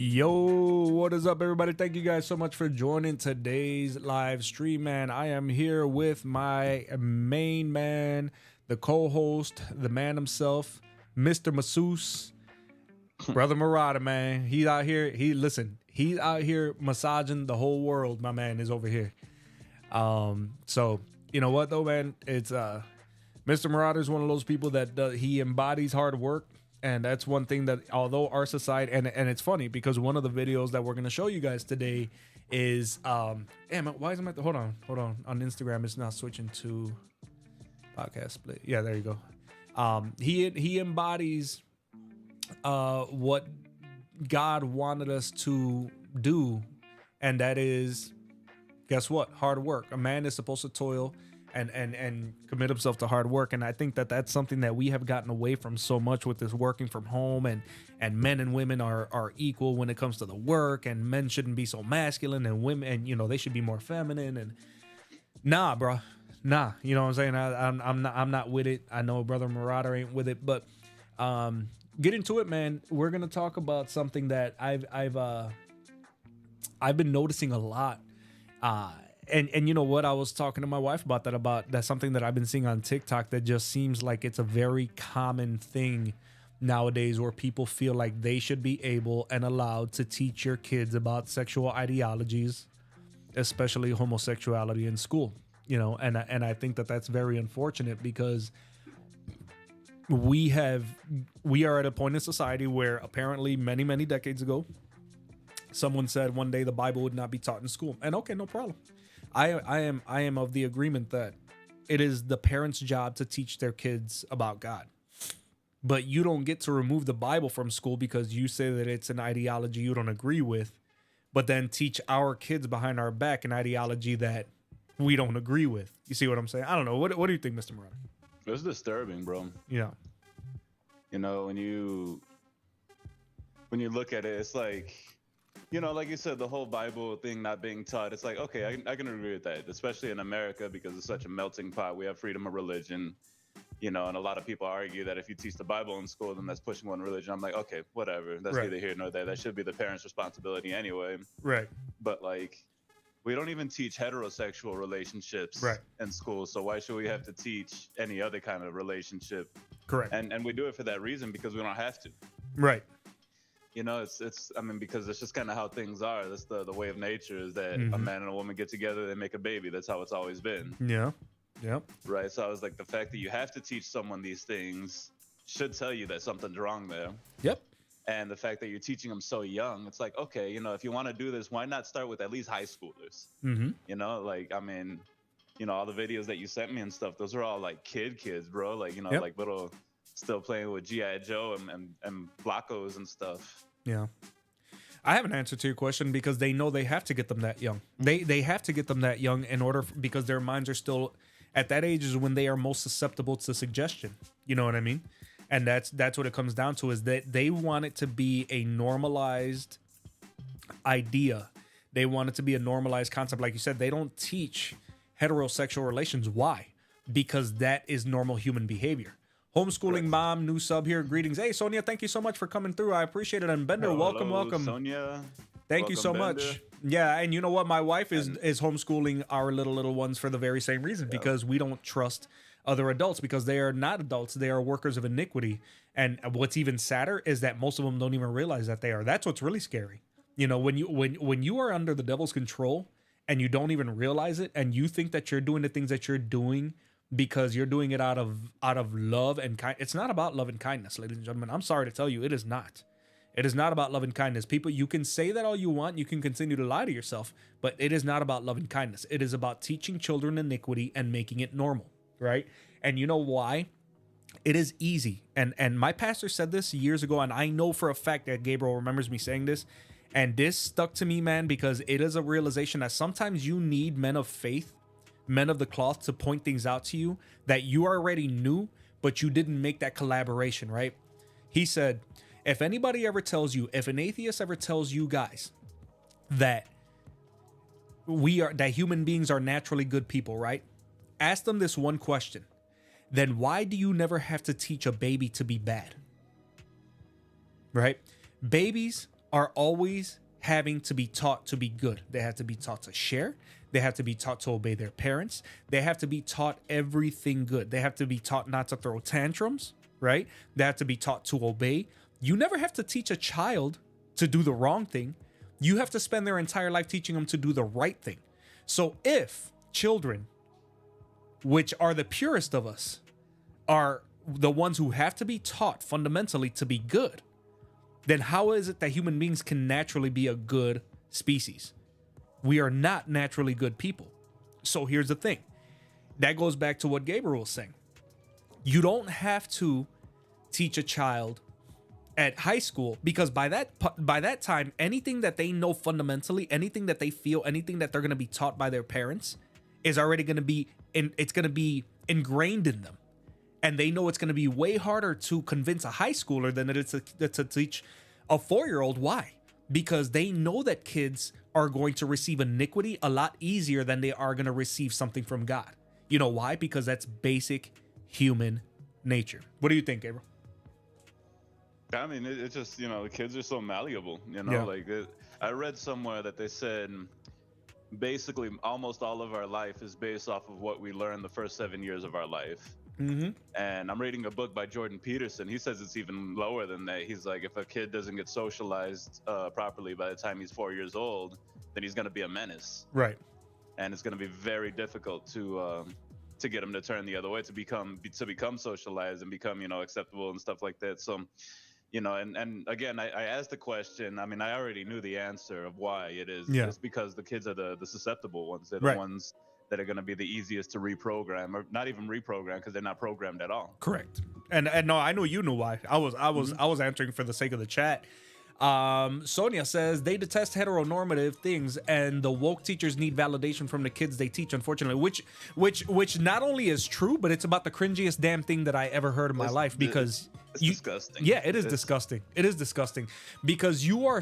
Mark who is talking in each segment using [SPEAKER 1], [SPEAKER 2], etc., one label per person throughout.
[SPEAKER 1] Yo, what is up, everybody? Thank you guys so much for joining today's live stream, man. I am here with my main man, the co-host, the man himself, Mr. Masseuse, Brother Murata, man. He's out here. He's out here massaging the whole world. My man is over here. So you know what though, man? It's Mr. Murata is one of those people that he embodies hard work. And that's one thing that, although our society, and it's funny because one of the videos that we're going to show you guys today is, damn, why isn't hold on. On Instagram, it's not switching to podcast split. Yeah, there you go. He embodies what God wanted us to do. And that is, guess what? Hard work. A man is supposed to toil and commit himself to hard work. And I think that that's something that we have gotten away from so much with this working from home, and men and women are equal when it comes to the work, and men shouldn't be so masculine, and women, and you know, they should be more feminine. And nah, bro, nah, you know what I'm saying? I'm not with it. I know Brother Murata ain't with it, but get into it, man. We're gonna talk about something that I've been noticing a lot. And you know what? I was talking to my wife about that's something that I've been seeing on TikTok that just seems like it's a very common thing nowadays, where people feel like they should be able and allowed to teach your kids about sexual ideologies, especially homosexuality, in school. You know, and I think that that's very unfortunate, because we are at a point in society where apparently many decades ago, someone said one day the Bible would not be taught in school. And okay, no problem. I am of the agreement that it is the parents' job to teach their kids about God. But you don't get to remove the Bible from school because you say that it's an ideology you don't agree with, but then teach our kids behind our back an ideology that we don't agree with. You see what I'm saying? I don't know. What do you think, Mr. Murata?
[SPEAKER 2] It's disturbing, bro.
[SPEAKER 1] Yeah.
[SPEAKER 2] You know, when you look at it, it's like, you know, like you said, the whole Bible thing not being taught, it's like, okay, I can agree with that, especially in America, because it's such a melting pot. We have freedom of religion, you know, and a lot of people argue that if you teach the Bible in school, then that's pushing one religion. I'm like, okay, whatever. That's
[SPEAKER 1] right.
[SPEAKER 2] Neither here nor there. That should be the parents' responsibility anyway.
[SPEAKER 1] Right.
[SPEAKER 2] But like, we don't even teach heterosexual relationships in school. So why should we have to teach any other kind of relationship?
[SPEAKER 1] Correct.
[SPEAKER 2] And we do it for that reason, because we don't have to.
[SPEAKER 1] Right.
[SPEAKER 2] You know, it's I mean, because it's just kind of how things are. That's the way of nature, is that a man and a woman get together, they make a baby. That's how it's always been.
[SPEAKER 1] Yeah. Yep.
[SPEAKER 2] Right. So I was like, the fact that you have to teach someone these things should tell you that something's wrong there.
[SPEAKER 1] Yep.
[SPEAKER 2] And the fact that you're teaching them so young, it's like, okay, you know, if you want to do this, why not start with at least high schoolers? You know, like, I mean, you know, all the videos that you sent me and stuff, those are all like kids, bro. Like, you know, like little, still playing with G.I. Joe and Blockos and stuff.
[SPEAKER 1] Yeah. I have an answer to your question, because they know they have to get them that young. They have to get them that young in order, because their minds are still at that age is when they are most susceptible to suggestion. You know what I mean? And that's what it comes down to, is that they want it to be a normalized idea. They want it to be a normalized concept. Like you said, they don't teach heterosexual relations. Why? Because that is normal human behavior. Homeschooling mom, new sub here. Greetings. Hey, Sonia, thank you so much for coming through. I appreciate it. And Bender, welcome.
[SPEAKER 2] Sonia.
[SPEAKER 1] Thank you so much. Yeah, and you know what? My wife is homeschooling our little ones for the very same reason, because we don't trust other adults, because they are not adults. They are workers of iniquity. And what's even sadder is that most of them don't even realize that they are. That's what's really scary. You know, when you are under the devil's control and you don't even realize it, and you think that you're doing the things that you're doing because you're doing it out of love and kindness. It's not about love and kindness, ladies and gentlemen. I'm sorry to tell you, it is not. It is not about love and kindness. People, you can say that all you want. You can continue to lie to yourself, but it is not about love and kindness. It is about teaching children iniquity and making it normal, right? And you know why? It is easy. And my pastor said this years ago, and I know for a fact that Gabriel remembers me saying this. And this stuck to me, man, because it is a realization that sometimes you need men of faith, men of the cloth, to point things out to you that you already knew, but you didn't make that collaboration, right? He said, if anybody ever tells you, if an atheist ever tells you guys that that human beings are naturally good people, right? Ask them this one question. Then why do you never have to teach a baby to be bad? Right? Babies are always having to be taught to be good. They have to be taught to share. They have to be taught to obey their parents. They have to be taught everything good. They have to be taught not to throw tantrums, right? They have to be taught to obey. You never have to teach a child to do the wrong thing. You have to spend their entire life teaching them to do the right thing. So if children, which are the purest of us, are the ones who have to be taught fundamentally to be good, then how is it that human beings can naturally be a good species? We are not naturally good people. So here's the thing. That goes back to what Gabriel was saying. You don't have to teach a child at high school, because by that time, anything that they know fundamentally, anything that they feel, anything that they're going to be taught by their parents is already going to be it's going to be ingrained in them. And they know it's going to be way harder to convince a high schooler than it is to teach a 4-year-old. Why? Because they know that kids are going to receive iniquity a lot easier than they are going to receive something from God. You know why? Because that's basic human nature. What do you think, Gabriel?
[SPEAKER 2] I mean, it's just, the kids are so malleable, like I read somewhere that they said basically almost all of our life is based off of what we learn the first 7 years of our life.
[SPEAKER 1] Mm-hmm.
[SPEAKER 2] And I'm reading a book by Jordan Peterson. He says it's even lower than that. He's like, if a kid doesn't get socialized properly by the time he's 4 years old, then he's going to be a menace.
[SPEAKER 1] Right.
[SPEAKER 2] And it's going to be very difficult to get him to turn the other way, to become socialized and become, acceptable and stuff like that. So, and again, I asked the question. I mean, I already knew the answer of why it is.
[SPEAKER 1] Yeah.
[SPEAKER 2] It's because the kids are the susceptible ones. They're the
[SPEAKER 1] Right.
[SPEAKER 2] ones that are going to be the easiest to reprogram, or not even reprogram, because they're not programmed at all.
[SPEAKER 1] Correct. And no, I know you knew why. I was answering for the sake of the chat. Sonia says they detest heteronormative things, and the woke teachers need validation from the kids they teach, unfortunately, which not only is true, but it's about the cringiest damn thing that I ever heard in my life, because
[SPEAKER 2] it's disgusting.
[SPEAKER 1] Yeah, it is disgusting. It is disgusting because you are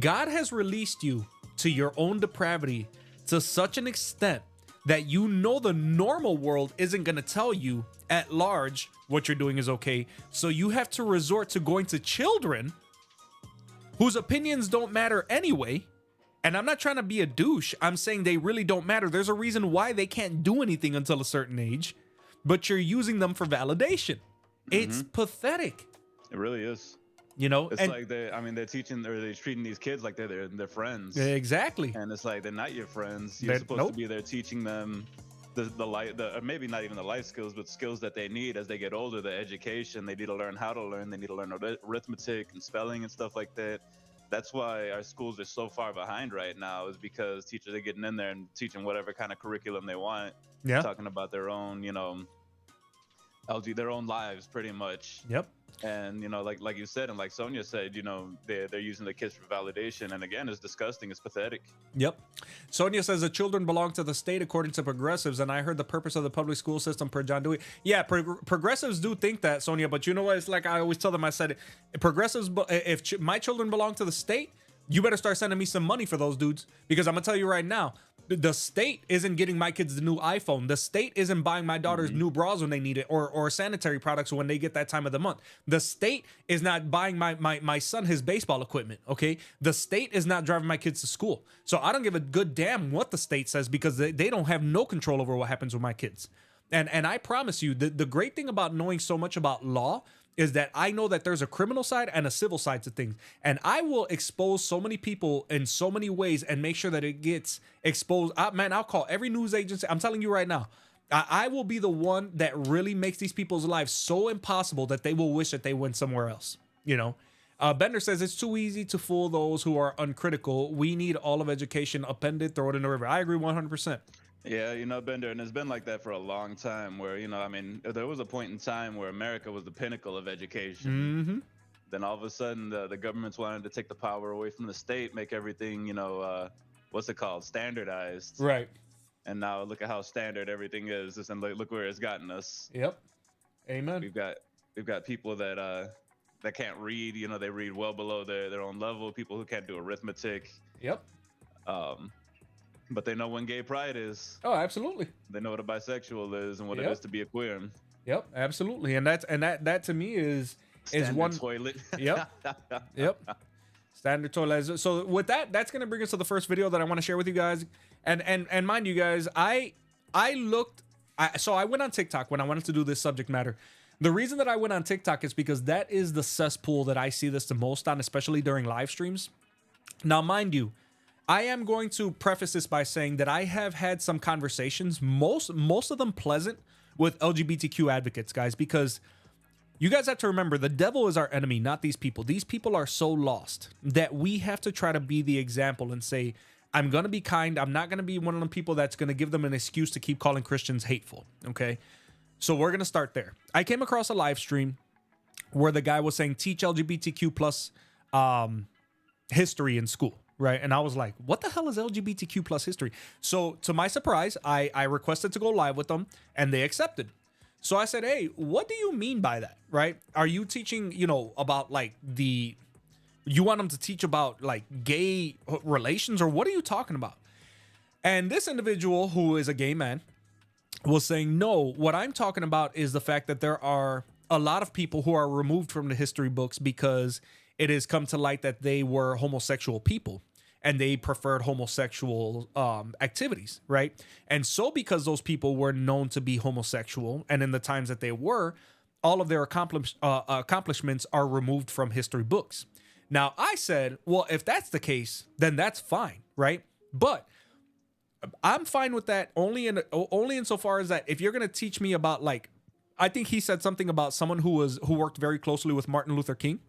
[SPEAKER 1] God has released you to your own depravity to such an extent that the normal world isn't going to tell you at large what you're doing is okay. So you have to resort to going to children whose opinions don't matter anyway. And I'm not trying to be a douche. I'm saying they really don't matter. There's a reason why they can't do anything until a certain age, but you're using them for validation. It's pathetic.
[SPEAKER 2] It really is.
[SPEAKER 1] It's
[SPEAKER 2] like they're teaching, or they're treating these kids like they're their friends.
[SPEAKER 1] Exactly.
[SPEAKER 2] And it's like, they're not your friends. You're supposed to be there teaching them or maybe not even the life skills, but skills that they need as they get older. The education, they need to learn how to learn. They need to learn arithmetic and spelling and stuff like that. That's why our schools are so far behind right now, is because teachers are getting in there and teaching whatever kind of curriculum they want.
[SPEAKER 1] Yeah.
[SPEAKER 2] Talking about their own, their own lives pretty much.
[SPEAKER 1] Yep.
[SPEAKER 2] And like you said, and like Sonia said, they're using the kids for validation, and again, it's disgusting. It's pathetic.
[SPEAKER 1] Yep. Sonia says the children belong to the state according to progressives, and I heard the purpose of the public school system per John Dewey. Yeah, progressives do think that, Sonia, but you know what? It's like I always tell them. I said, progressives, if my children belong to the state, you better start sending me some money for those dudes, because I'm gonna tell you right now, the state isn't getting my kids the new iPhone. The state isn't buying my daughters new bras when they need it, or sanitary products when they get that time of the month. The state is not buying my son his baseball equipment, okay? The state is not driving my kids to school. So I don't give a good damn what the state says, because they don't have no control over what happens with my kids. And I promise you, the great thing about knowing so much about law is that I know that there's a criminal side and a civil side to things. And I will expose so many people in so many ways and make sure that it gets exposed. I'll call every news agency. I'm telling you right now, I will be the one that really makes these people's lives so impossible that they will wish that they went somewhere else. Bender says it's too easy to fool those who are uncritical. We need all of education upended, throw it in the river. I agree 100%.
[SPEAKER 2] Yeah, Bender, and it's been like that for a long time where, I mean, there was a point in time where America was the pinnacle of education.
[SPEAKER 1] Mm-hmm.
[SPEAKER 2] Then all of a sudden, the governments wanted to take the power away from the state, make everything, what's it called, standardized.
[SPEAKER 1] Right.
[SPEAKER 2] And now look at how standard everything is, and look where it's gotten us.
[SPEAKER 1] Yep. Amen.
[SPEAKER 2] We've got people that can't read. They read well below their own level. People who can't do arithmetic.
[SPEAKER 1] Yep.
[SPEAKER 2] But they know when gay pride is.
[SPEAKER 1] Oh, absolutely.
[SPEAKER 2] They know what a bisexual is and what it is to be a queer.
[SPEAKER 1] Yep, absolutely. And that to me is
[SPEAKER 2] Standard
[SPEAKER 1] one
[SPEAKER 2] toilet.
[SPEAKER 1] Yep. Yep. Standard toilet. So with that, that's gonna bring us to the first video that I want to share with you guys. And mind you guys, I went on TikTok when I wanted to do this subject matter. The reason that I went on TikTok is because that is the cesspool that I see this the most on, especially during live streams. Now, mind you, I am going to preface this by saying that I have had some conversations, most of them pleasant, with LGBTQ advocates, guys, because you guys have to remember the devil is our enemy, not these people. These people are so lost that we have to try to be the example and say, I'm going to be kind. I'm not going to be one of the people that's going to give them an excuse to keep calling Christians hateful. Okay. So we're going to start there. I came across a live stream where the guy was saying, teach LGBTQ plus history in school. Right. And I was like, what the hell is LGBTQ plus history? So to my surprise, I requested to go live with them and they accepted. So I said, hey, what do you mean by that? Right. Are you teaching, about like you want them to teach about like gay relations, or what are you talking about? And this individual, who is a gay man, was saying, no, what I'm talking about is the fact that there are a lot of people who are removed from the history books because it has come to light that they were homosexual people and they preferred homosexual activities, right? And so because those people were known to be homosexual, and in the times that they were, all of their accomplishments are removed from history books. Now, I said, well, if that's the case, then that's fine, right? But I'm fine with that only insofar as that if you're going to teach me about, like, I think he said something about someone who worked very closely with Martin Luther King.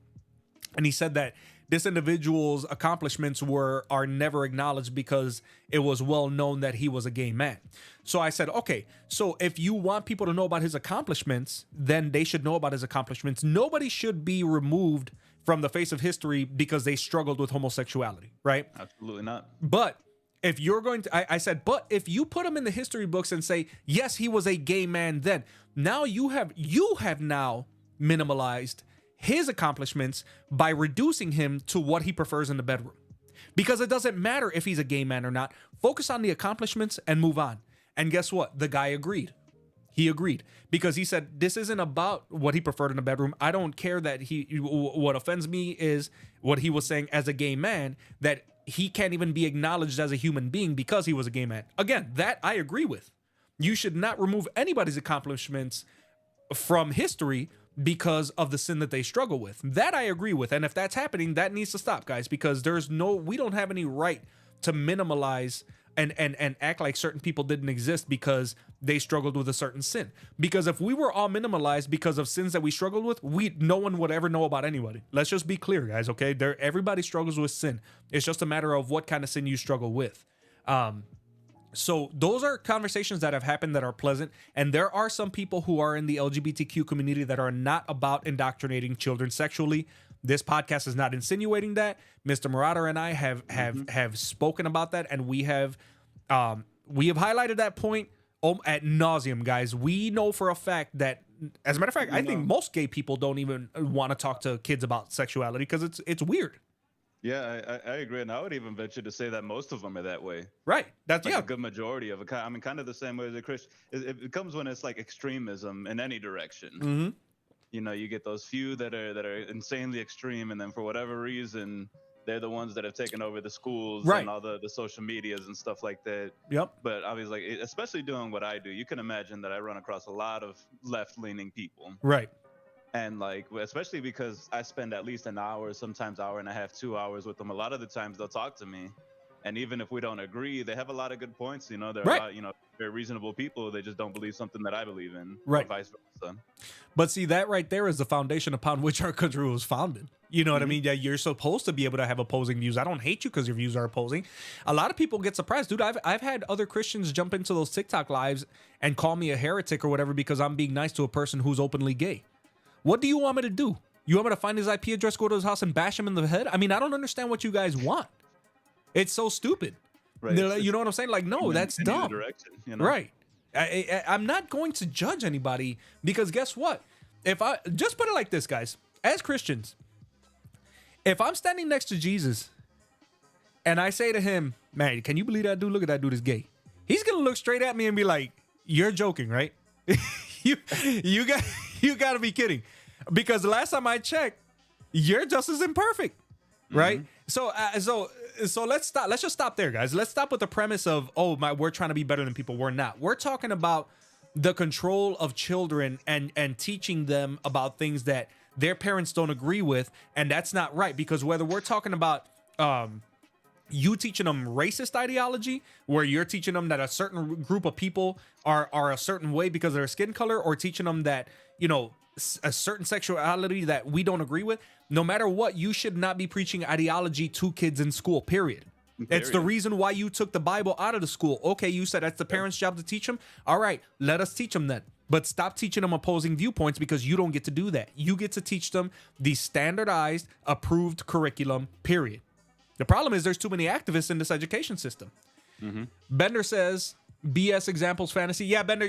[SPEAKER 1] And he said that this individual's accomplishments are never acknowledged because it was well known that he was a gay man. So I said, okay, so if you want people to know about his accomplishments, then they should know about his accomplishments. Nobody should be removed from the face of history because they struggled with homosexuality, right?
[SPEAKER 2] Absolutely not.
[SPEAKER 1] But if you're going to, I said, but if you put him in the history books and say, yes, he was a gay man then, now you have now minimalized his accomplishments by reducing him to what he prefers in the bedroom. Because it doesn't matter if he's a gay man or not. Focus on the accomplishments and move on. And guess what? The guy agreed. He agreed because he said, this isn't about what he preferred in the bedroom. I don't care that what offends me is what he was saying as a gay man, that he can't even be acknowledged as a human being because he was a gay man. Again, that I agree with. You should not remove anybody's accomplishments from history because of the sin that they struggle with. That I agree with. And if that's happening, that needs to stop, guys, because we don't have any right to minimalize and act like certain people didn't exist because they struggled with a certain sin. Because if we were all minimalized because of sins that we struggled with, no one would ever know about anybody. Let's just be clear, guys, okay? Everybody struggles with sin. It's just a matter of what kind of sin you struggle with. So those are conversations that have happened that are pleasant. And there are some people who are in the LGBTQ community that are not about indoctrinating children sexually. This podcast is not insinuating that. Mr. Marauder and I have spoken about that, and we have highlighted that point ad nauseum, guys. We know for a fact that, as a matter of fact, I think most gay people don't even want to talk to kids about sexuality because it's weird.
[SPEAKER 2] Yeah, I agree, and I would even venture to say that most of them are that way.
[SPEAKER 1] Right. That's
[SPEAKER 2] like a good majority of it. I mean, kind of the same way as a Christian. It comes when it's like extremism in any direction.
[SPEAKER 1] Mm-hmm.
[SPEAKER 2] You get those few that are insanely extreme, and then for whatever reason, they're the ones that have taken over the schools and all the social medias and stuff like that.
[SPEAKER 1] Yep.
[SPEAKER 2] But obviously, especially doing what I do, you can imagine that I run across a lot of left-leaning people.
[SPEAKER 1] Right.
[SPEAKER 2] And like, especially because I spend at least an hour, sometimes hour and a half, 2 hours with them. A lot of the times they'll talk to me And even if we don't agree, they have a lot of good points. You know, they're
[SPEAKER 1] Right.
[SPEAKER 2] a lot, you know, very reasonable people. They just don't believe something that I believe in,
[SPEAKER 1] Right.
[SPEAKER 2] or vice versa.
[SPEAKER 1] But see, that right there is the foundation upon which our country was founded. You know what I mean? Yeah, you're supposed to be able to have opposing views. I don't hate you because your views are opposing. A lot of people get surprised, dude. I've had other Christians jump into those TikTok lives and call me a heretic or whatever because I'm being nice to a person who's openly gay. What do you want me to do? You want me to find his IP address, go to his house, and bash him in the head? I mean, I don't understand what you guys want. It's so stupid.
[SPEAKER 2] Right.
[SPEAKER 1] You know what I'm saying? Like, no, that's dumb.
[SPEAKER 2] Direction, you know?
[SPEAKER 1] Right. I'm not going to judge anybody because guess what? If I just put it like this, guys, as Christians, if I'm standing next to Jesus and I say to him, man, can you believe that dude? Look at that dude is gay. He's going to look straight at me and be like, you're joking, right? you got to be kidding. Because the last time I checked, you're just as imperfect, right? So let's stop. Let's just stop there, guys. Let's stop with the premise of, we're trying to be better than people. We're not. We're talking about the control of children and teaching them about things that their parents don't agree with, and that's not right. Because whether we're talking about you teaching them racist ideology, where you're teaching them that a certain group of people are a certain way because of their skin color, or teaching them that, you know, a certain sexuality that we don't agree with, no matter what, you should not be preaching ideology to kids in school, period. It's the reason why you took the Bible out of the school. Okay, you said that's the parents' job to teach them. All right, let us teach them then. But stop teaching them opposing viewpoints because you don't get to do that. You get to teach them the standardized, approved curriculum, period. The problem is there's too many activists in this education system. Bender says, BS examples fantasy. Yeah, Bender,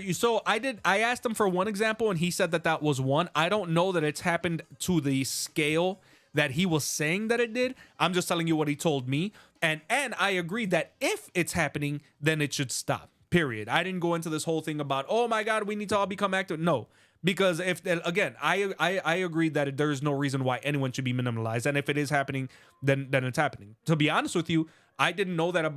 [SPEAKER 1] I asked him for one example and he said that was one. I don't know that it's happened to the scale that he was saying that it did. I'm just telling you what he told me. And I agree that if it's happening, then it should stop. Period. I didn't go into this whole thing about, oh my God, we need to all become active. No, because if again, I agree that there is no reason why anyone should be minimalized. And if it is happening, then it's happening. To be honest with you, I didn't know that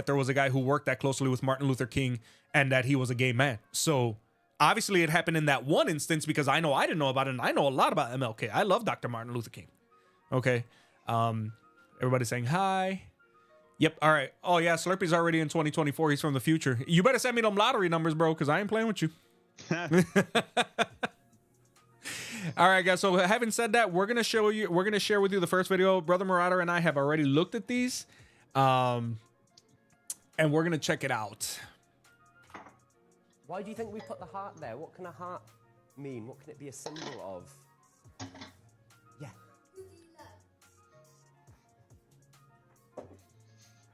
[SPEAKER 1] there was a guy who worked that closely with Martin Luther King and that he was a gay man. So obviously it happened in that one instance because I know I didn't know about it, and I know a lot about MLK. I love Dr. Martin Luther King. Okay. Everybody's saying hi. Yep. All right. Oh yeah, Slurpy's already in 2024. He's from the future. You better send me them lottery numbers, bro, because I ain't playing with you. All right, guys. So having said that, we're gonna share with you the first video. Brother Marauder and I have already looked at these. And we're gonna check it out.
[SPEAKER 3] Why do you think we put the heart there? What can a heart mean? What can it be a symbol of? Yeah.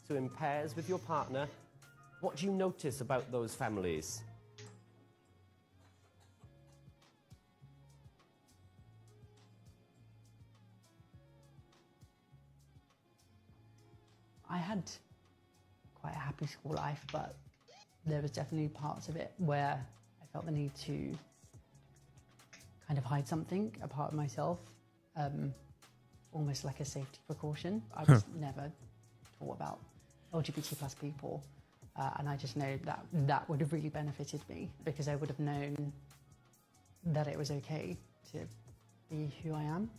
[SPEAKER 3] So in pairs with your partner, what do you notice about those families?
[SPEAKER 4] I had quite a happy school life, but there was definitely parts of it where I felt the need to kind of hide something, a part of myself, almost like a safety precaution. I was never taught about LGBT plus people, and I just know that would have really benefited me because I would have known that it was okay to be who I am.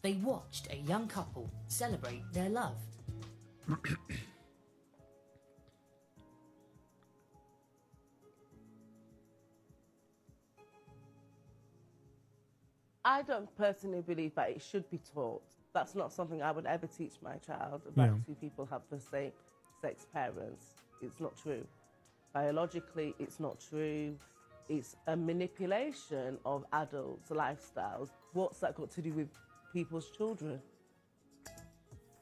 [SPEAKER 5] They watched a young couple celebrate their love.
[SPEAKER 6] I don't personally believe that it should be taught. That's not something I would ever teach my child, about two people have the same sex parents. It's not true. Biologically, it's not true. It's a manipulation of adults' lifestyles. What's that got to do with people's children?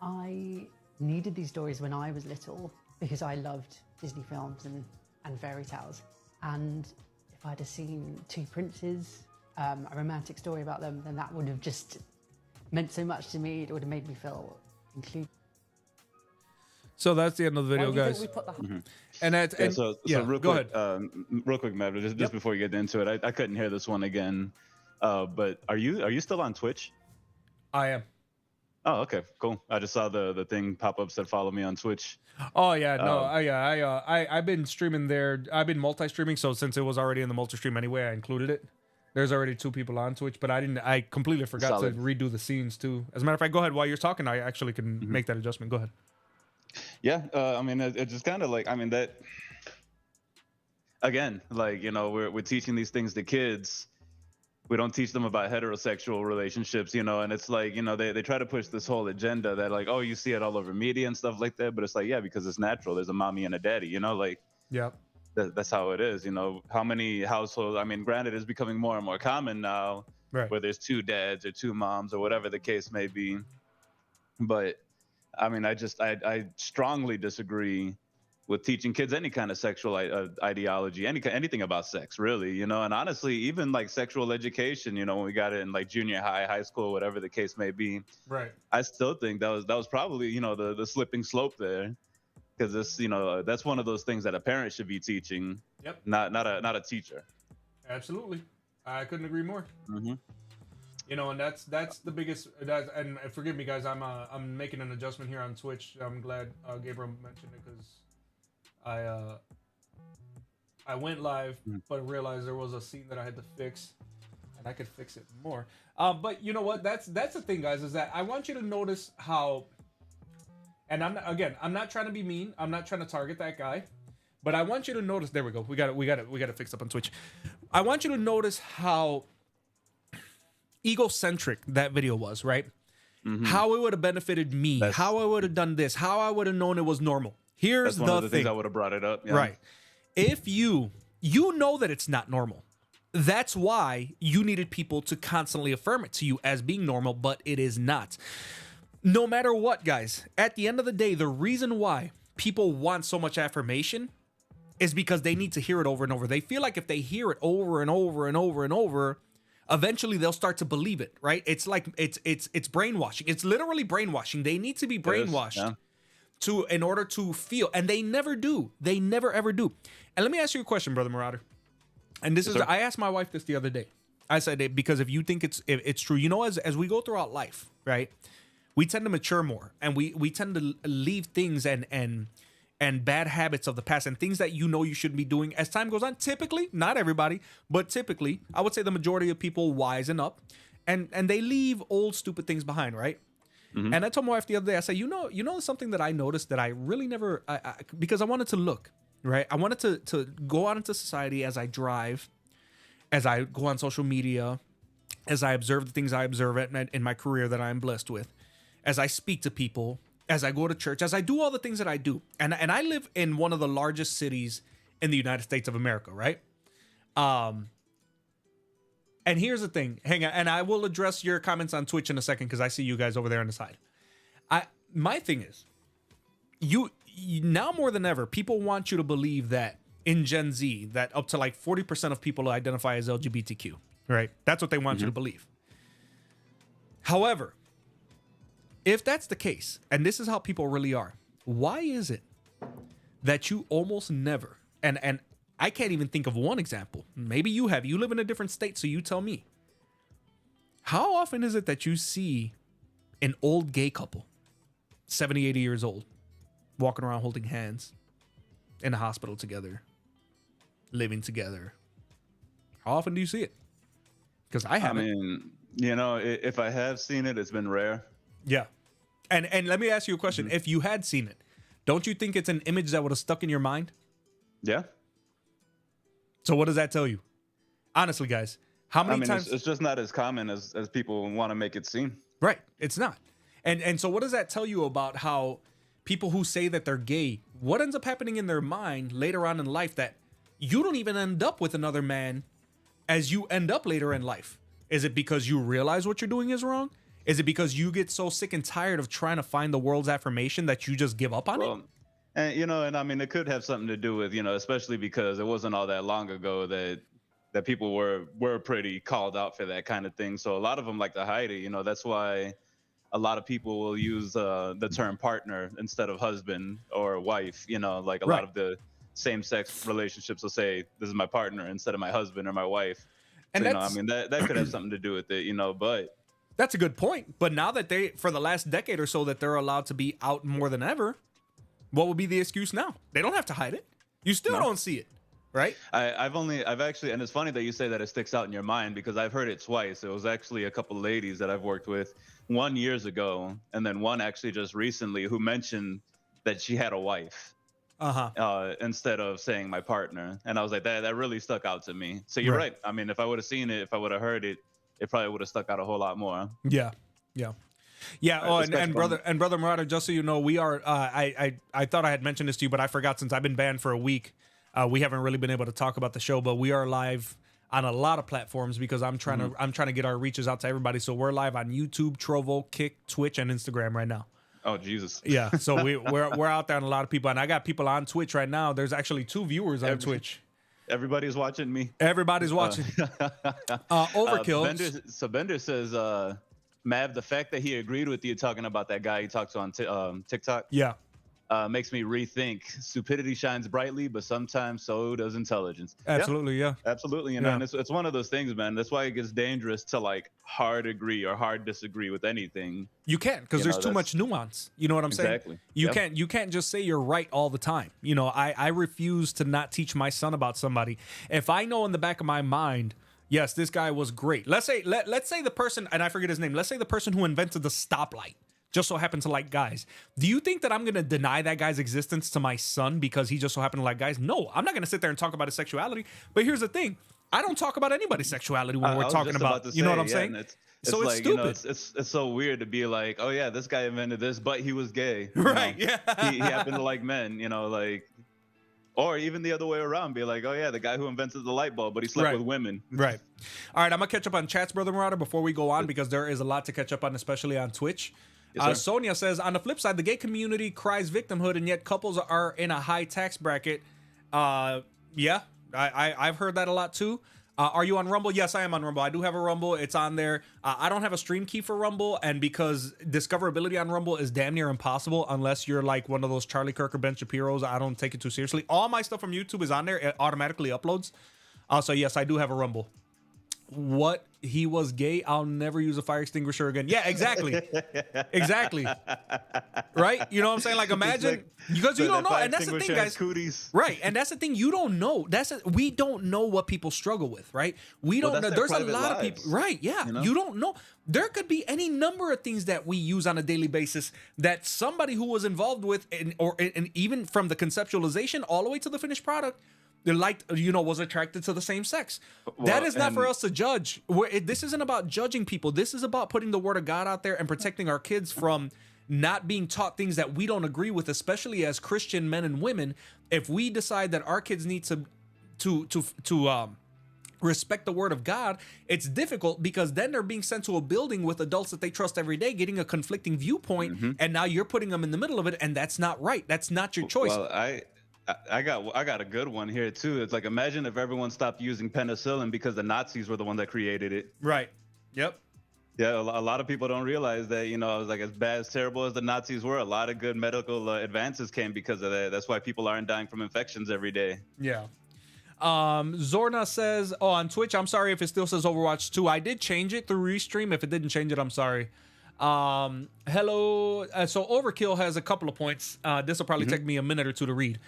[SPEAKER 4] I needed these stories when I was little because I loved Disney films and fairy tales. And if I'd have seen two princes, a romantic story about them, then that would have just meant so much to me. It would have made me feel included.
[SPEAKER 1] So that's the end of the video, guys. And that's
[SPEAKER 2] so real
[SPEAKER 1] go
[SPEAKER 2] quick,
[SPEAKER 1] ahead.
[SPEAKER 2] Real quick, Matt, just before you get into it, I couldn't hear this one again. But are you still on Twitch?
[SPEAKER 1] I am.
[SPEAKER 2] Oh, okay, cool. I just saw the thing pop up said follow me on Twitch.
[SPEAKER 1] Oh yeah, no, I've been streaming there. I've been multi-streaming, so since it was already in the multi-stream anyway, I included it. There's already 2 people on Twitch, but I completely forgot
[SPEAKER 2] Solid.
[SPEAKER 1] to redo the scenes too. As a matter of fact, go ahead while you're talking. I actually can
[SPEAKER 2] Mm-hmm.
[SPEAKER 1] make that adjustment. Go ahead.
[SPEAKER 2] Yeah, I mean, it's just kind of like, I mean, that again, like, you know, we're teaching these things to kids. We don't teach them about heterosexual relationships, you know, and it's like, you know, they try to push this whole agenda that like, oh, you see it all over media and stuff like that, but it's like, yeah, because it's natural. There's a mommy and a daddy, you know, like,
[SPEAKER 1] Yeah.
[SPEAKER 2] that's how it is, you know. How many households, I mean, granted, it's becoming more and more common now,
[SPEAKER 1] Right.
[SPEAKER 2] where there's 2 dads or 2 moms or whatever the case may be. But I mean, I strongly disagree with teaching kids any kind of sexual ideology, anything about sex, really, you know. And honestly, even like sexual education, you know, when we got it in like junior high, high school, whatever the case may be,
[SPEAKER 1] Right.
[SPEAKER 2] I still think that was probably, you know, the slipping slope there, because this, you know, that's one of those things that a parent should be teaching,
[SPEAKER 1] Yep.
[SPEAKER 2] not a teacher.
[SPEAKER 1] Absolutely. I couldn't agree more.
[SPEAKER 2] Mm-hmm.
[SPEAKER 1] You know, and that's the biggest. And forgive me, guys. I'm making an adjustment here on Twitch. I'm glad Gabriel mentioned it because I went live, but realized there was a scene that I had to fix, and I could fix it more. But you know what? That's the thing, guys. Is that I want you to notice how. And I'm not trying to be mean. I'm not trying to target that guy, but I want you to notice. There we go. We got it fixed up on Twitch. I want you to notice how egocentric that video was, right?
[SPEAKER 2] Mm-hmm.
[SPEAKER 1] How it would have benefited me, how I would have done this, how I would have known it was normal. Here's
[SPEAKER 2] That's one
[SPEAKER 1] the
[SPEAKER 2] of the
[SPEAKER 1] thing.
[SPEAKER 2] things I would have brought it up. Yeah.
[SPEAKER 1] Right. If you know that it's not normal, that's why you needed people to constantly affirm it to you as being normal, but it is not. No matter what, guys, at the end of the day, the reason why people want so much affirmation is because they need to hear it over and over. They feel like if they hear it over and over and over and over, eventually they'll start to believe it, right? It's like it's brainwashing. It's literally brainwashing. They need to be brainwashed in order to feel, and they never do. They never ever do. And let me ask you a question, Brother Marauder. And this is I asked my wife this the other day. I said, because if you think it's true, you know, as we go throughout life, right? We tend to mature more, and we tend to leave things and bad habits of the past and things that you know you shouldn't be doing as time goes on. Typically, not everybody, but typically, I would say the majority of people wisen up and they leave old stupid things behind, right? Mm-hmm. And I told my wife the other day, I said, you know something that I noticed that I really never, because I wanted to look, right? I wanted to go out into society as I drive, as I go on social media, as I observe the things I observe in my career that I'm blessed with, as I speak to people, as I go to church, as I do all the things that I do. And I live in one of the largest cities in the United States of America, right? And here's the thing. Hang on. And I will address your comments on Twitch in a second because I see you guys over there on the side. My thing is, you now more than ever, people want you to believe that in Gen Z, that up to like 40% of people identify as LGBTQ, right? That's what they want you to believe. However, if that's the case, and this is how people really are, why is it that you almost never, and I can't even think of one example, maybe you have, you live in a different state, so you tell me, how often is it that you see an old gay couple, 70, 80 years old, walking around holding hands in a hospital together, living together? How often do you see it? Because I haven't.
[SPEAKER 2] I mean, you know, if I have seen it, it's been rare.
[SPEAKER 1] Yeah. And let me ask you a question. If you had seen it, don't you think it's an image that would have stuck in your mind?
[SPEAKER 2] Yeah.
[SPEAKER 1] So what does that tell you? Honestly, guys, how many times?
[SPEAKER 2] It's just not as common as people want to make it seem.
[SPEAKER 1] Right. It's not. And so what does that tell you about how people who say that they're gay, what ends up happening in their mind later on in life that you don't even end up with another man as you end up later in life? Is it because you realize what you're doing is wrong? Is it because you get so sick and tired of trying to find the world's affirmation that you just give up on it?
[SPEAKER 2] And, you know, and I mean, it could have something to do with, you know, especially because it wasn't all that long ago that people were pretty called out for that kind of thing. So a lot of them like to hide it. You know, that's why a lot of people will use the term partner instead of husband or wife. You know, like a lot of the same-sex relationships will say, this is my partner instead of my husband or my wife. And so, you know, I mean, that could have something to do with it, you know, but...
[SPEAKER 1] That's a good point. But now that for the last decade or so, that they're allowed to be out more than ever, what would be the excuse now? They don't have to hide it. You still don't see it. right?
[SPEAKER 2] I've actually, and it's funny that you say that it sticks out in your mind because I've heard it twice. It was actually a couple of ladies that I've worked with, one years ago, and then one actually just recently who mentioned that she had a wife. Instead of saying my partner. And I was like, that really stuck out to me. So you're right. I mean, if I would have seen it, if I would have heard it, it probably would have stuck out a whole lot more.
[SPEAKER 1] Yeah. Oh, and brother Murata, just so you know, we are I thought I had mentioned this to you, but I forgot since I've been banned for a week. We haven't really been able to talk about the show, but we are live on a lot of platforms because I'm trying to get our reaches out to everybody. So we're live on YouTube, Trovo, Kick, Twitch, and Instagram right now.
[SPEAKER 2] Oh Jesus!
[SPEAKER 1] Yeah, so we're out there on a lot of people, and I got people on Twitch right now. There's actually 2 viewers on Twitch.
[SPEAKER 2] Everybody's watching me.
[SPEAKER 1] Everybody's watching. Overkill.
[SPEAKER 2] Bender says, Mav, the fact that he agreed with you talking about that guy he talked to on TikTok.
[SPEAKER 1] Yeah.
[SPEAKER 2] Makes me rethink. Stupidity shines brightly, but sometimes so does intelligence.
[SPEAKER 1] Absolutely, yeah.
[SPEAKER 2] Absolutely, you know, and it's one of those things, man. That's why it gets dangerous to like hard agree or hard disagree with anything.
[SPEAKER 1] You can't, because there's too much nuance. You know what I'm saying?
[SPEAKER 2] Exactly.
[SPEAKER 1] You can't just say you're right all the time. You know, I refuse to not teach my son about somebody. If I know in the back of my mind, yes, this guy was great. Let's say the person, and I forget his name. Let's say the person who invented the stoplight just so happened to like guys. Do you think that I'm going to deny that guy's existence to my son because he just so happened to like guys? No, I'm not going to sit there and talk about his sexuality. But here's the thing. I don't talk about anybody's sexuality when we're talking about, you know what I'm saying?
[SPEAKER 2] It's
[SPEAKER 1] so
[SPEAKER 2] like,
[SPEAKER 1] it's stupid.
[SPEAKER 2] You know, it's so weird to be like, oh yeah, this guy invented this, but he was gay.
[SPEAKER 1] Right,
[SPEAKER 2] know?
[SPEAKER 1] Yeah.
[SPEAKER 2] He happened to like men, you know, like, or even the other way around, be like, oh yeah, the guy who invented the light bulb, but he slept with women.
[SPEAKER 1] Right. All right, I'm going to catch up on chats, Brother Marauder, before we go on, because there is a lot to catch up on, especially on Twitch. Yes, Sonia says, on the flip side, the gay community cries victimhood, and yet couples are in a high tax bracket. Yeah, I've heard that a lot too. Are you on Rumble? Yes, I am on Rumble. I do have a Rumble. It's on there. I don't have a stream key for Rumble, and because discoverability on Rumble is damn near impossible unless you're like one of those Charlie Kirk or Ben Shapiro's, I don't take it too seriously. All my stuff from YouTube is on there. It automatically uploads. So yes, I do have a Rumble. What? He was gay. I'll never use a fire extinguisher again. Yeah, exactly. Exactly. Right? You know what I'm saying? Like, imagine, because you don't know. And that's the thing, guys.
[SPEAKER 2] Cooties.
[SPEAKER 1] Right. And that's the thing. You don't know. We don't know what people struggle with, right? We don't know. There's a lot of people. Right. Yeah. You don't know. There could be any number of things that we use on a daily basis that somebody who was involved with, and even from the conceptualization all the way to the finished product, was attracted to the same sex. Well, that is not for us to judge. This isn't about judging people. This is about putting the word of God out there and protecting our kids from not being taught things that we don't agree with, especially as Christian men and women. If we decide that our kids need to respect the word of God, it's difficult because then they're being sent to a building with adults that they trust every day, getting a conflicting viewpoint, and now you're putting them in the middle of it, and that's not right. That's not your choice.
[SPEAKER 2] Well, I got a good one here too. It's like, imagine if everyone stopped using penicillin because the Nazis were the ones that created it.
[SPEAKER 1] Right. Yep.
[SPEAKER 2] Yeah, a lot of people don't realize that, you know, like, as bad, as terrible as the Nazis were, a lot of good medical advances came because of that. That's why people aren't dying from infections every day.
[SPEAKER 1] Yeah. Zorna says, on Twitch, I'm sorry if it still says Overwatch 2. I did change it through Restream. If it didn't change it, I'm sorry. Hello. So Overkill has a couple of points. This will probably take me a minute or two to read.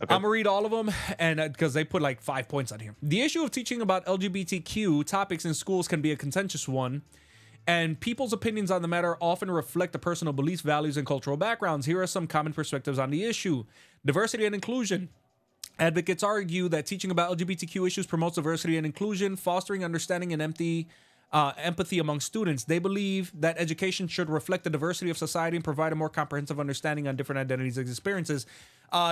[SPEAKER 1] Okay. I'm gonna read all of them, and because they put like 5 points on here. The issue of teaching about LGBTQ topics in schools can be a contentious one, and people's opinions on the matter often reflect the personal beliefs, values, and cultural backgrounds. Here are some common perspectives on the issue. Diversity and inclusion. Advocates argue that teaching about LGBTQ issues promotes diversity and inclusion, fostering understanding and empathy among students. They believe that education should reflect the diversity of society and provide a more comprehensive understanding on different identities and experiences.